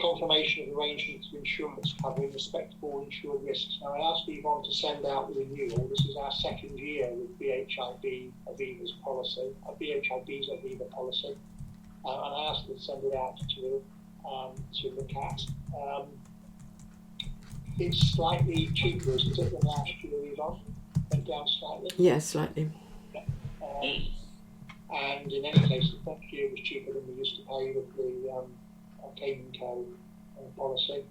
Confirmation of arrangements for insurance cover in respect of all insured risks. Now, I asked Yvonne to send out the renewal. This is our second year with BHIB Aviva's policy, BHIB's Aviva policy, and I asked her to send it out to look at. It's slightly cheaper, isn't it, than last year, Yvonne? Went down slightly? Yes, slightly. And in any case, the first year was cheaper than we used to pay with the Cayman Co policy.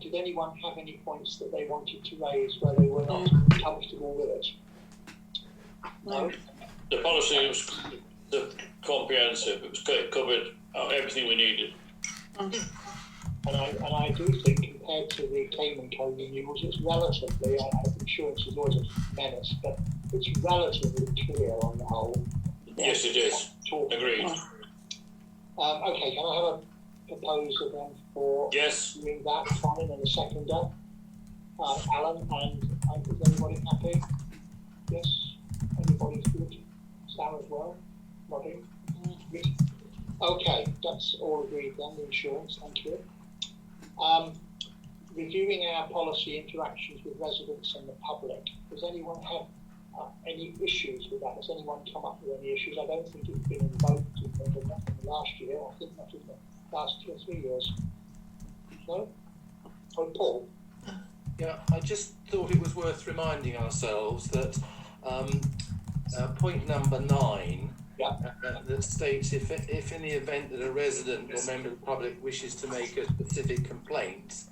Did anyone have any points that they wanted to raise where they were not comfortable with it? No? The policy was comprehensive. It covered everything we needed. And I do think, compared to the Cayman Co renewals, it's relatively, insurance is always a menace, but it's relatively clear on the whole. Yes, it is. Agreed. Okay, can I have a proposer then for doing that? Fine, and a seconder. Alan, and is everybody happy? Yes? Everybody's good? Sam as well? Nodding? Good. Okay, that's all agreed then, the insurance, thank you. Reviewing our policy interactions with residents and the public. Does anyone have any issues with that? Has anyone come up with any issues? I don't think it's been invoked in the last year. I think not in the last 2 or 3 years. No? Oh, Paul? Yeah, I just thought it was worth reminding ourselves that point number 9 that states if in the event that a resident or member of the public wishes to make a specific complaint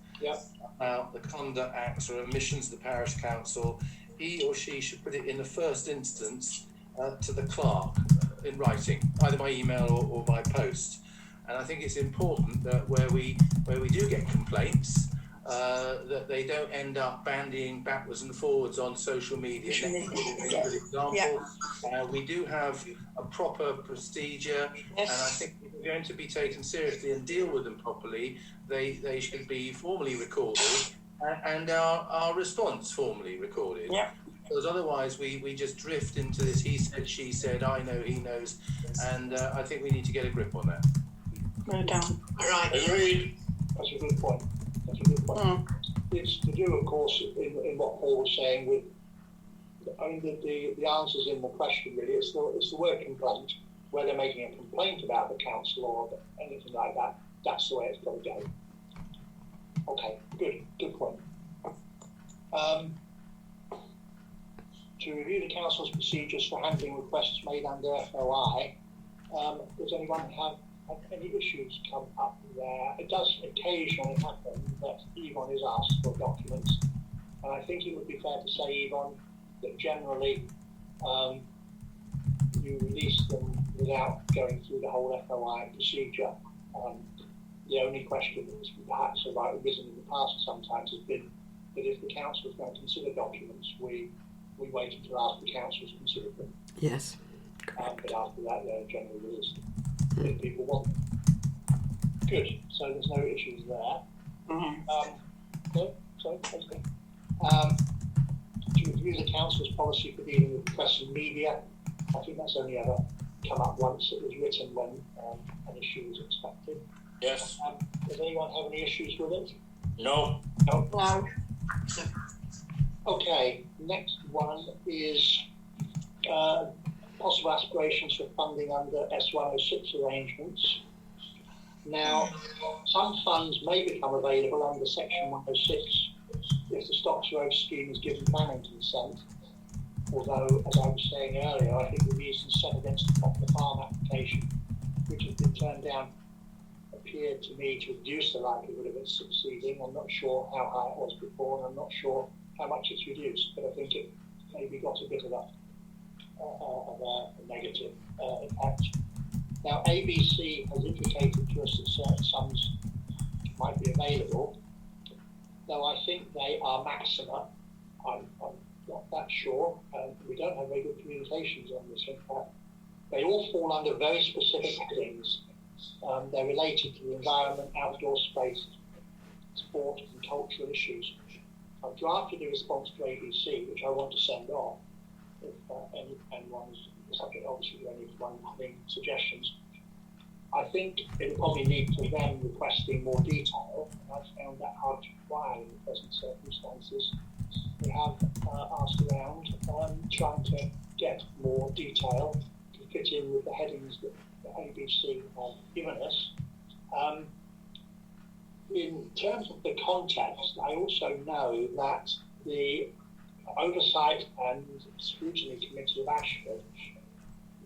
about the conduct, acts or omissions of the parish council, he or she should put it in the first instance to the clerk in writing, either by email or by post. And I think it's important that where we do get complaints, that they don't end up bandying backwards and forwards on social media. For example, we do have a proper procedure, and I think if we're going to be taken seriously and deal with them properly, they should be formally recorded and our response formally recorded. Because otherwise we just drift into this he said, she said, I know, he knows, and I think we need to get a grip on that. No doubt. Right. Agreed. That's a good point. It's to do, of course, in what Paul was saying with, I mean, the answers in the question really. It's the word complaint, where they're making a complaint about the council or anything like that, that's the way it's got to go. Okay, good point. To review the council's procedures for handling requests made under FOI, does anyone have any issues come up there? It does occasionally happen that Yvonne is asked for documents, and I think it would be fair to say, Yvonne, that generally you release them without going through the whole FOI procedure. The only question that's perhaps arisen in the past sometimes has been that if the council is going to consider documents, we wait until after the council has considered them. Yes. But after that, they're generally released if people want them. Good. So there's no issues there. No? Sorry, okay. To review the council's policy for dealing with press and media, I think that's only ever come up once. It was written when an issue was expected. Yes. Does anyone have any issues with it? No. No. Okay, next one is possible aspirations for funding under S106 arrangements. Now, some funds may become available under Section 106 if the Stocks Road scheme is given planning consent. Although, as I was saying earlier, I think the reasons set against the Popular Farm application, which has been turned down, appeared to me to reduce the likelihood of it succeeding. I'm not sure how high it was before, and I'm not sure how much it's reduced, but I think it maybe got a bit of a negative impact. Now, ABC has indicated to us that certain sums might be available, though I think they are maxima. I'm not that sure. We don't have very good communications on this, in fact. They all fall under very specific headings. They're related to the environment, outdoor space, sport and cultural issues. I've drafted a response to ABC, which I want to send on, if anyone's subject, obviously, to anyone having suggestions. I think it will probably lead to them requesting more detail, and I've found that hard to acquire in the present circumstances. We have asked around, trying to get more detail to fit in with the headings that the ABC have given us. In terms of the context, I also know that the Oversight and Scrutiny Committee of Ashford,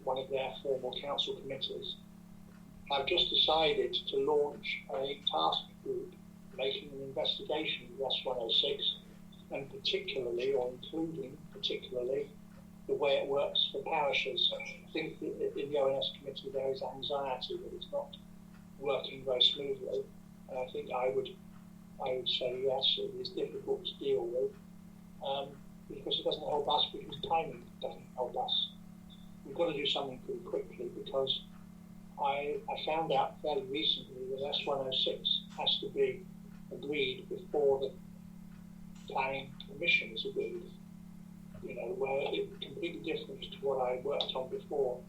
one of their formal council committees, have just decided to launch a task group making an investigation of S106, and particularly, or including particularly, the way it works for parishes. I think that in the ONS committee there is anxiety that it's not working very smoothly, and I think I would say yes, it is difficult to deal with, because it doesn't help us, because timing doesn't help us. We've got to do something pretty quickly, because I found out fairly recently that S106 has to be agreed before the planning commission is agreed. You know, where it's completely different to what I worked on before,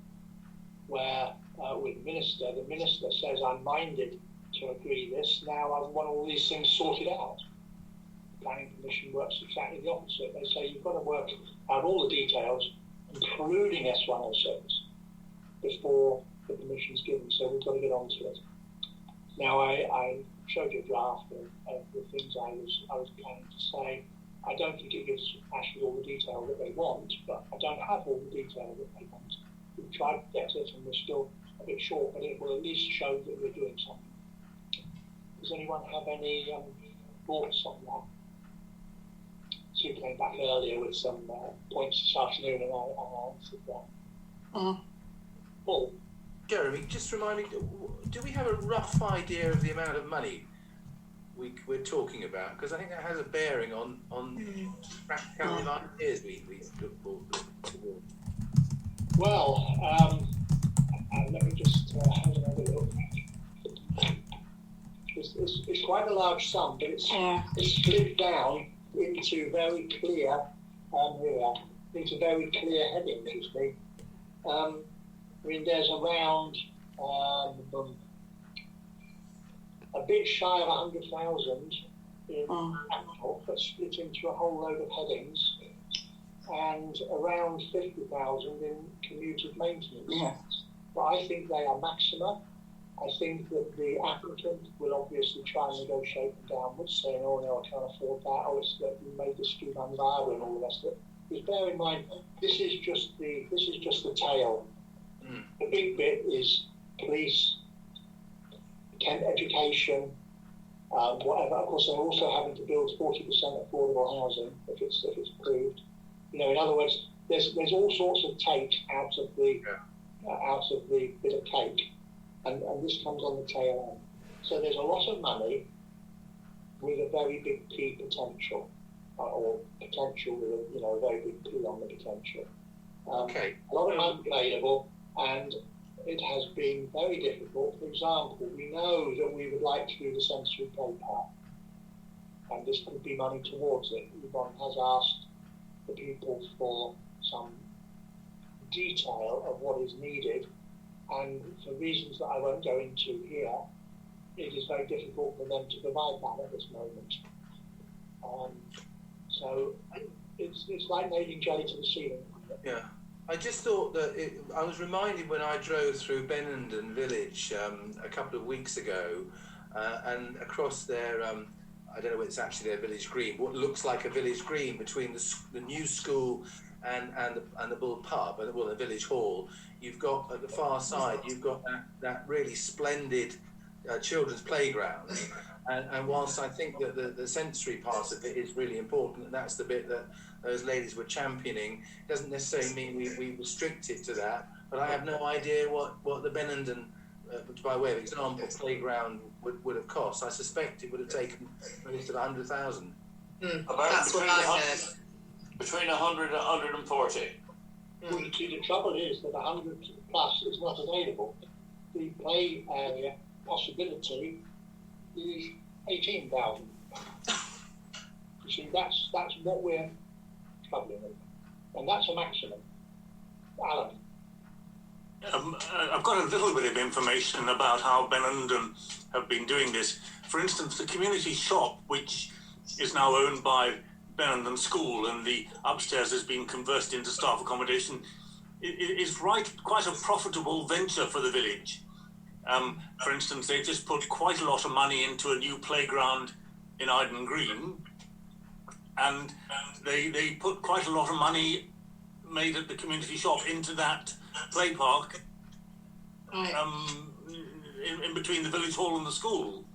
where with the minister says, I'm minded to agree this, now I want all these things sorted out. The planning commission works exactly the opposite. They say you've got to work out all the details, including S106, before the permission's given, so we've got to get on to it. Now, I showed you a draft of the things I was planning to say. I don't think it gives Ashford all the detail that they want, but I don't have all the detail that they want. We've tried to get it, and we're still a bit short, but it will at least show that we're doing something. Does anyone have any thoughts on that? Sue came back earlier with some points this afternoon, and I answered that. Paul? Jeremy, just remind me, do we have a rough idea of the amount of money we're talking about? Because I think that has a bearing on practicality of ideas we look for. Well, let me just have another look. It's quite a large sum, but it's split down into very clear into very clear headings, you see. I mean, there's around a bit shy of 100,000 in capital, but split into a whole load of headings, and around 50,000 in commuted maintenance. Yeah. but I think they are maxima. I think that the applicant will obviously try and negotiate them downwards, saying, oh no, I can't afford that, oh, it's that we made the scheme unviable and all the rest of it. Because bear in mind, this is just the tail. The big bit is police, Kent education, whatever. Of course, they're also having to build 40% affordable housing if it's approved. You know, in other words, there's all sorts of take out of the bit of cake, and this comes on the tail end. So there's a lot of money with a very big P potential, or potential with a very big P on the potential. A lot of money available, and it has been very difficult. For example, we know that we would like to do the sensory play park, and this could be money towards it. Yvonne has asked the people for some detail of what is needed, and for reasons that I won't go into here, it is very difficult for them to provide that at this moment. So it's like nailing jelly to the ceiling. Yeah. I just thought that I was reminded when I drove through Benenden village a couple of weeks ago, and across their, I don't know whether it's actually their village green, what looks like a village green between the new school and the Bull pub, well, the village hall. You've got at the far side, you've got that really splendid children's playground. And whilst I think that the sensory part of it is really important, and that's the bit that those ladies were championing, it doesn't necessarily mean we restrict it to that. But I have no idea what the Benenden, by way of example, playground would have cost. I suspect it would have taken at least 100,000. That's what I heard. Between 100 and 140. Well, you see, the trouble is that 100 plus is not available. The play area possibility is 18,000. You see, that's what we're struggling with, and that's a maximum. Alan. I've got a little bit of information about how Benenden have been doing this. For instance, the community shop, which is now owned by Benenden School, and the upstairs has been converted into staff accommodation, is quite a profitable venture for the village. For instance, they just put quite a lot of money into a new playground in Iden Green, and they put quite a lot of money made at the community shop into that play park, in between the village hall and the school.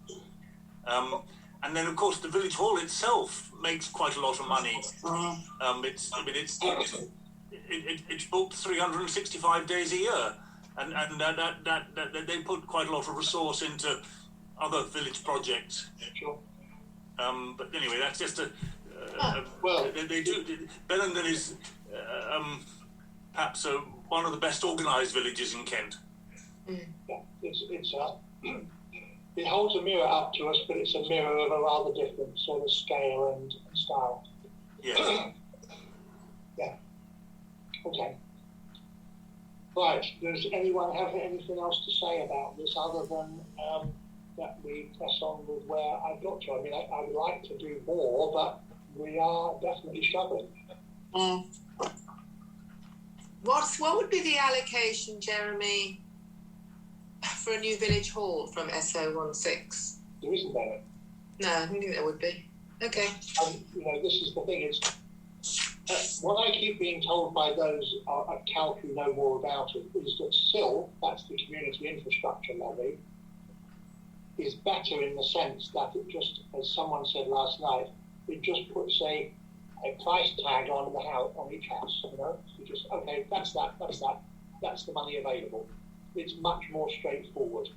And then, of course, the village hall itself makes quite a lot of money. It's booked 365 days a year. And that they put quite a lot of resource into other village projects. Sure. But anyway, that's just well, they do. Benenden is perhaps one of the best organised villages in Kent. Yeah, it holds a mirror up to us, but it's a mirror of a rather different sort of scale and style. Yes. Yeah. Okay. Right, does anyone have anything else to say about this other than that we press on with where I've got to? I mean, I would like to do more, but we are definitely struggling. What would be the allocation, Jeremy, for a new village hall from SO16? There isn't any. No, I don't think there would be. Okay. This is the thing, is what I keep being told by those at Calc who know more about it is that SIL, that's the Community Infrastructure Levy, is better in the sense that it just, as someone said last night, it just puts a price tag on the house, on each house. You just, okay, that's the money available. It's much more straightforward.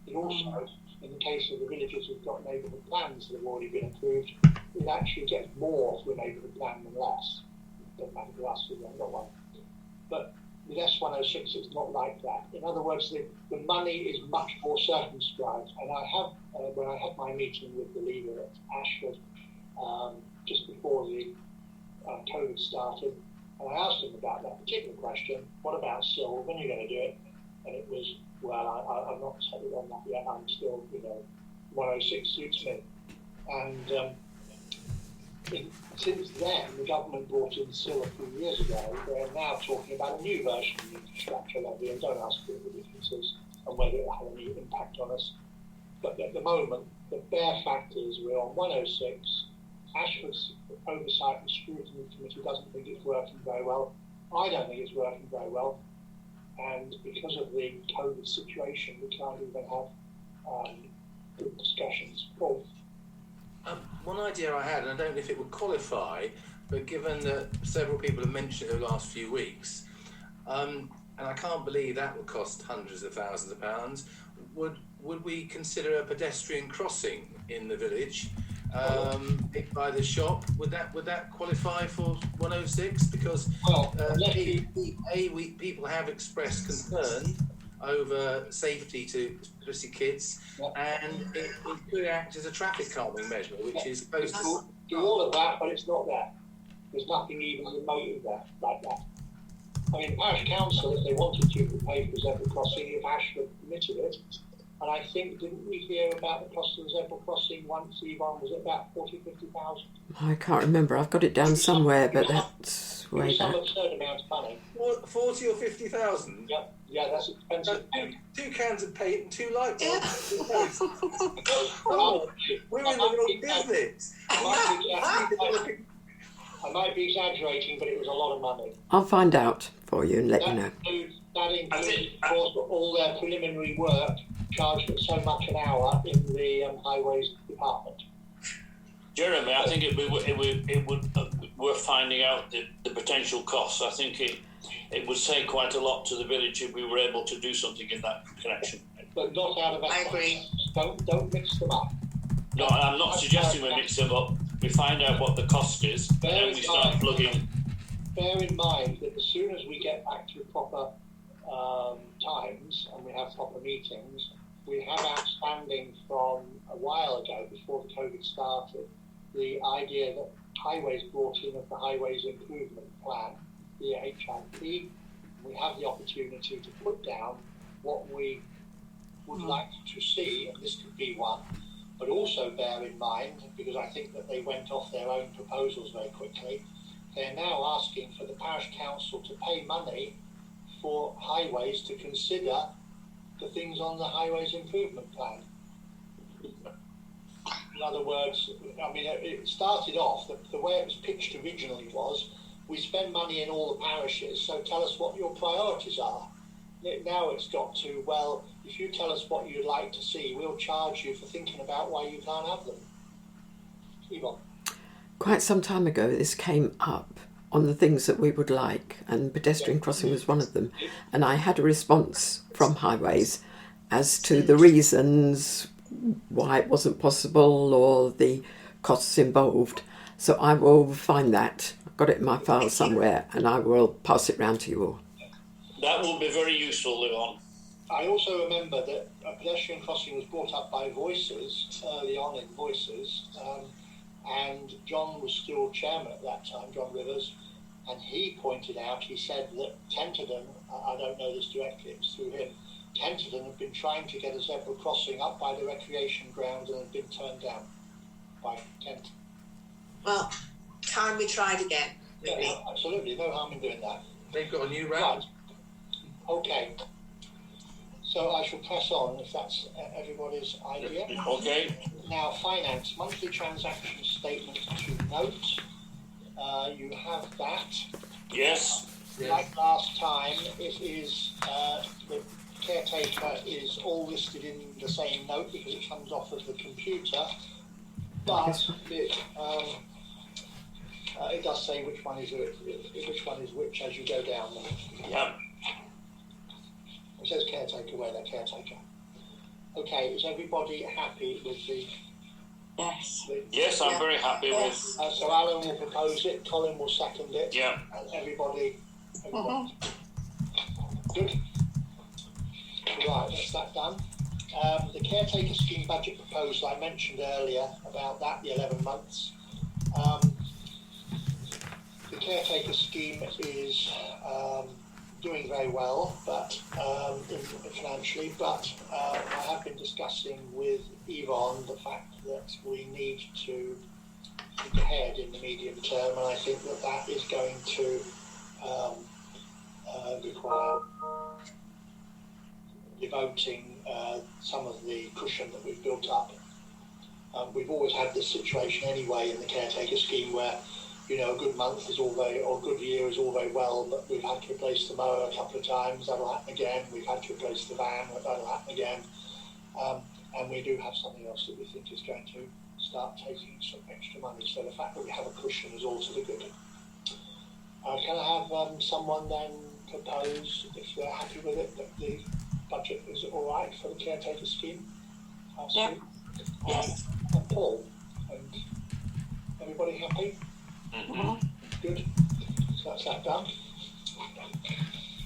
It also, in the case of the villages who've got neighbourhood plans that have already been approved, it actually gets more for a neighbourhood plan than less. It doesn't matter to us, we haven't got one. But with S106, it's not like that. In other words, the money is much more circumscribed. And I have, when I had my meeting with the leader at Ashford, just before the COVID started, and I asked him about that particular question, what about SIL, when are you going to do it? And it was, well, I'm not settled on that yet, I'm still, 106 suits me. And since then, the government brought in still a few years ago, they're now talking about a new version of the infrastructure levy, and don't ask what the difference is and whether it will have any impact on us. But at the moment, the bare fact is we're on 106. Ashford's Oversight and Scrutiny Committee doesn't think it's working very well. I don't think it's working very well. And because of the COVID situation, we can't even have good discussions. Paul? One idea I had, and I don't know if it would qualify, but given that several people have mentioned it over the last few weeks, and I can't believe that would cost hundreds of thousands of pounds, would we consider a pedestrian crossing in the village by the shop? Would that qualify for 106? Because people have expressed concern over safety to especially kids, and it could act as a traffic calming measure, which is supposed to do all of that, but it's not there. There's nothing even remote there like that. I mean, Parish Council, if they wanted to, could pay for zebra crossing if Ashford permitted it. And I think, didn't we hear about the cost of the zebra crossing once, Yvonne? Was it about 40,000-50,000? I can't remember. I've got it down somewhere, but that's way back. Some absurd amount of money. 40 or 50,000? Yeah, that's expensive. Two cans of paint and 2 light bulbs. We're in the wrong business. I might be exaggerating, but it was a lot of money. I'll find out for you and let you know. That includes, of course, all their preliminary work charged at so much an hour in the highways department. Jeremy, I think it would worth finding out the potential costs. I think it would say quite a lot to the village if we were able to do something in that connection. But not out of. I agree. Don't mix them up. No, I'm not suggesting we mix them up. We find out what the cost is, and then we start plugging. Bear in mind that as soon as we get back to proper times and we have proper meetings, we have outstanding from a while ago, before the COVID started, the idea that Highways brought in of the Highways Improvement Plan, the HIP. We have the opportunity to put down what we would like to see, and this could be one. But also bear in mind, because I think that they went off their own proposals very quickly, they're now asking for the parish council to pay money for highways to consider the things on the highways improvement plan. In other words, I mean, it started off, the way it was pitched originally was, we spend money in all the parishes, so tell us what your priorities are. Now it's got to, well, if you tell us what you'd like to see, we'll charge you for thinking about why you can't have them. Yvonne. Quite some time ago, this came up on the things that we would like, and pedestrian crossing was one of them. And I had a response from Highways as to the reasons why it wasn't possible or the costs involved. So I will find that. I've got it in my file somewhere, and I will pass it round to you all. That will be very useful, Yvonne. I also remember that a pedestrian crossing was brought up by Voices, early on in Voices, and John was still chairman at that time, John Rivers, and he pointed out, he said that Tenterden, I don't know this directly, it was through him, Tenterden had been trying to get a zebra crossing up by the recreation ground and had been turned down by Kent. Well, time we tried again. Yeah, absolutely, no harm in doing that. They've got a new route. Okay. So I shall press on if that's everybody's idea. Okay. Now, finance, monthly transaction statement to note. You have that. Yes. Like last time, it is the caretaker is all listed in the same note because it comes off of the computer. But it does say which one is which as you go down. Yeah. It says caretaker where they're caretaker. Okay, is everybody happy with the... Yes. Yes, I'm very happy with... so Alan will propose it, Colin will second it. Yeah. And everybody... Good. Right, that's that done. The caretaker scheme budget proposal I mentioned earlier about that, the 11 months. The caretaker scheme is doing very well, but financially. But I have been discussing with Yvonne the fact that we need to think ahead in the medium term, and I think that is going to require devoting some of the cushion that we've built up. We've always had this situation anyway in the caretaker scheme where, you know, a good month is all very, or a good year is all very well, but we've had to replace the mower a couple of times, that'll happen again. We've had to replace the van, that'll happen again. And we do have something else that we think is going to start taking some extra money. So the fact that we have a cushion is also the good. Can I have someone then propose, if they're happy with it, that the budget is all right for the caretaker scheme? Yeah. Yes. And Paul, and everybody happy? Mm-hmm. Good. So that's that done.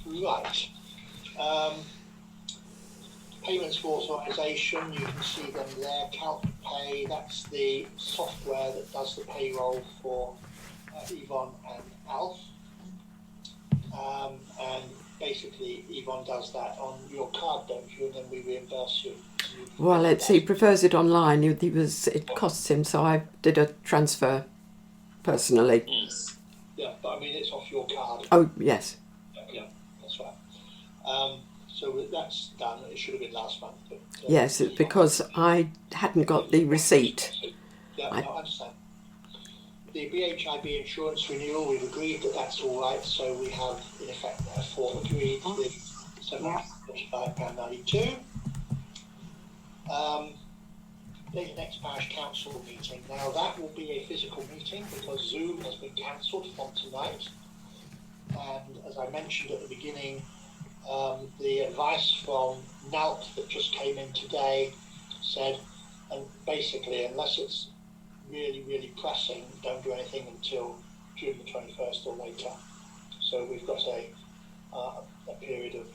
Right. Payments for authorisation, you can see them there. CalcPay, that's the software that does the payroll for Yvonne and Alf. And basically Yvonne does that on your card, don't you? And then we reimburse you. Well, he prefers it online. It costs him, so I did a transfer personally. Yeah, but I mean it's off your card. Oh yes. Yeah, that's right. So that's done. It should have been last month. But, yes, it's because I hadn't got the receipt. Yeah, I understand. The BHIB insurance renewal, we've agreed that that's all right. So we have, in effect, therefore agreed with £735.92. The next parish council meeting. Now that will be a physical meeting because Zoom has been cancelled from tonight. And as I mentioned at the beginning, the advice from NALT that just came in today said, and basically, unless it's really, really pressing, don't do anything until June the 21st or later. So we've got a period of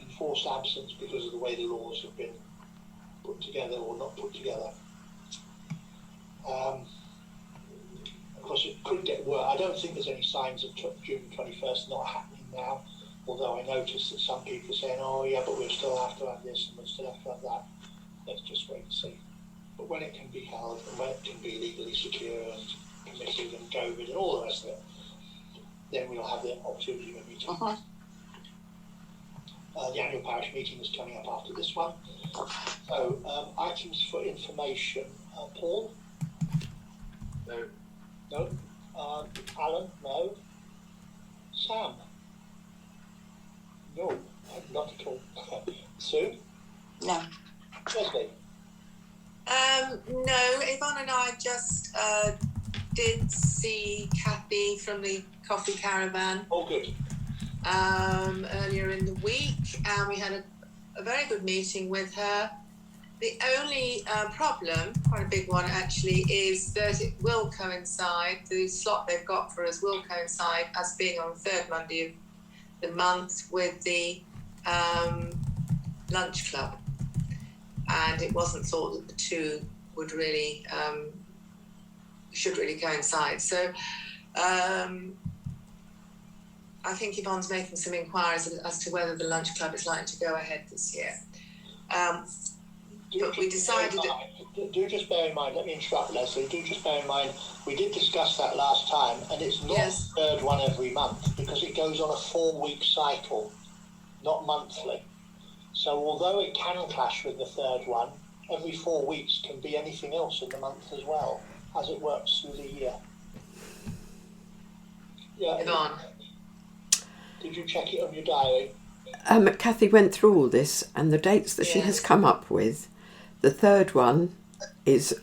enforced absence because of the way the laws have been put together or not put together. Of course, it could get worse. I don't think there's any signs of June 21st not happening now, although I noticed that some people are saying, oh yeah, but we'll still have to have this and we'll still have to have that. Let's just wait and see. But when it can be held and when it can be legally secure and permitted and COVID and all the rest of it, then we'll have the opportunity of a meeting. Uh-huh. The annual parish meeting is coming up after this one. So, items for information. Paul? No. No. Alan? No. Sam? No, not at all. Sue? No. Leslie? No, Yvonne and I just did see Kathy from the Coffee Caravan. Oh, good. Earlier in the week, and we had a very good meeting with her. The only problem, quite a big one actually, is that it will coincide, the slot they've got for us will coincide as being on the third Monday of the month with the lunch club. And it wasn't thought that the two would really, should really coincide. So I think Yvonne's making some inquiries as to whether the lunch club is likely to go ahead this year. But we decided... Do just bear in mind, let me interrupt Leslie, do just bear in mind, we did discuss that last time, and it's not the third one every month, because it goes on a 4-week cycle, not monthly. So although it can clash with the third one, every 4 weeks can be anything else in the month as well, as it works through the year. Yeah. Yvonne. Did you check it on your diary? Kathy went through all this, and the dates that she has come up with, the third one is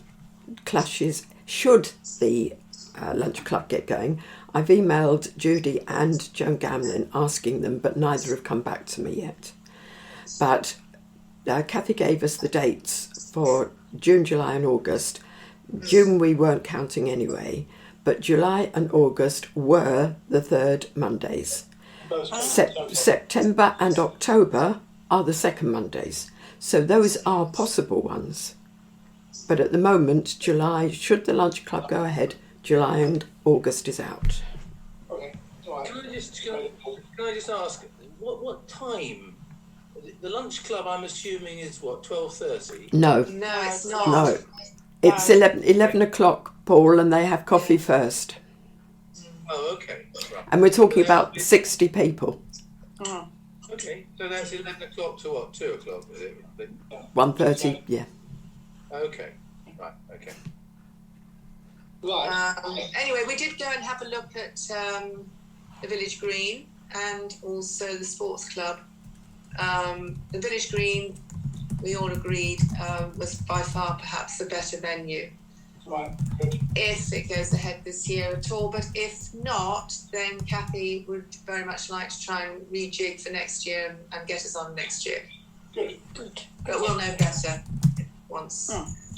clashes should the lunch club get going. I've emailed Judy and Joan Gamlin asking them, but neither have come back to me yet. But Kathy gave us the dates for June, July and August. June we weren't counting anyway, but July and August were the third Mondays. September and October are the second Mondays. So those are possible ones. But at the moment, July, should the lunch club go ahead, July and August is out. Okay. All right. Can I just ask, what time? The lunch club, I'm assuming, is what, 12:30? No. No, it's not. No. It's 11 o'clock Paul, and they have coffee first. Oh, okay. Right. And we're talking about 60 people. Mm. Okay, so that's 11 o'clock to what? 2 o'clock, is it? 1:30, yeah. Okay, right, okay. Right. Anyway, we did go and have a look at the Village Green and also the Sports Club. The Village Green, we all agreed, was by far perhaps the better venue. Right. If it goes ahead this year at all, but if not, then Kathy would very much like to try and rejig for next year and get us on next year. Good. But we'll know better once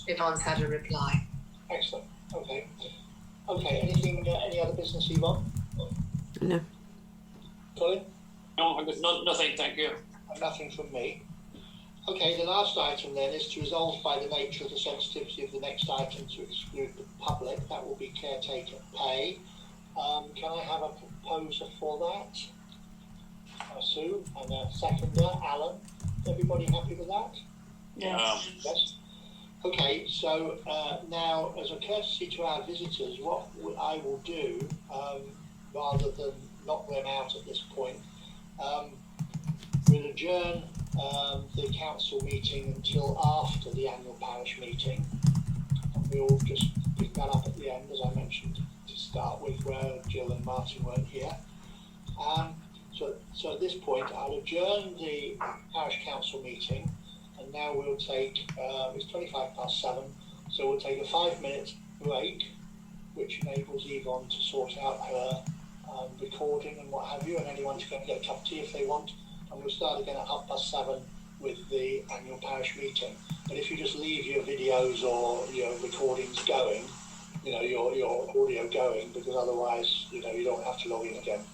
Yvonne's had a reply. Excellent. Okay. Anything? Any other business, Yvonne? No. Colin? No, I've got nothing, thank you. Nothing from me. Okay, the last item then is to resolve by the nature of the sensitivity of the next item to exclude the public. That will be caretaker pay. Can I have a proposer for that? Sue, and a seconder, Alan. Is everybody happy with that? Yes. Yes. Okay, so now, as a courtesy to our visitors, what I will do, rather than knock them out at this point, we'll adjourn the council meeting until after the annual parish meeting, and we'll just pick that up at the end, as I mentioned to start with, where Jill and Martin weren't here. So at this point, I'll adjourn the parish council meeting, and now we'll take, it's 7:25, so we'll take a 5-minute break, which enables Yvonne to sort out her recording and what have you, and anyone to go and get a cup of tea if they want. And we'll start again at 7:30 with the annual parish meeting. But if you just leave your videos or your recordings going, your audio going, because otherwise, you don't have to log in again.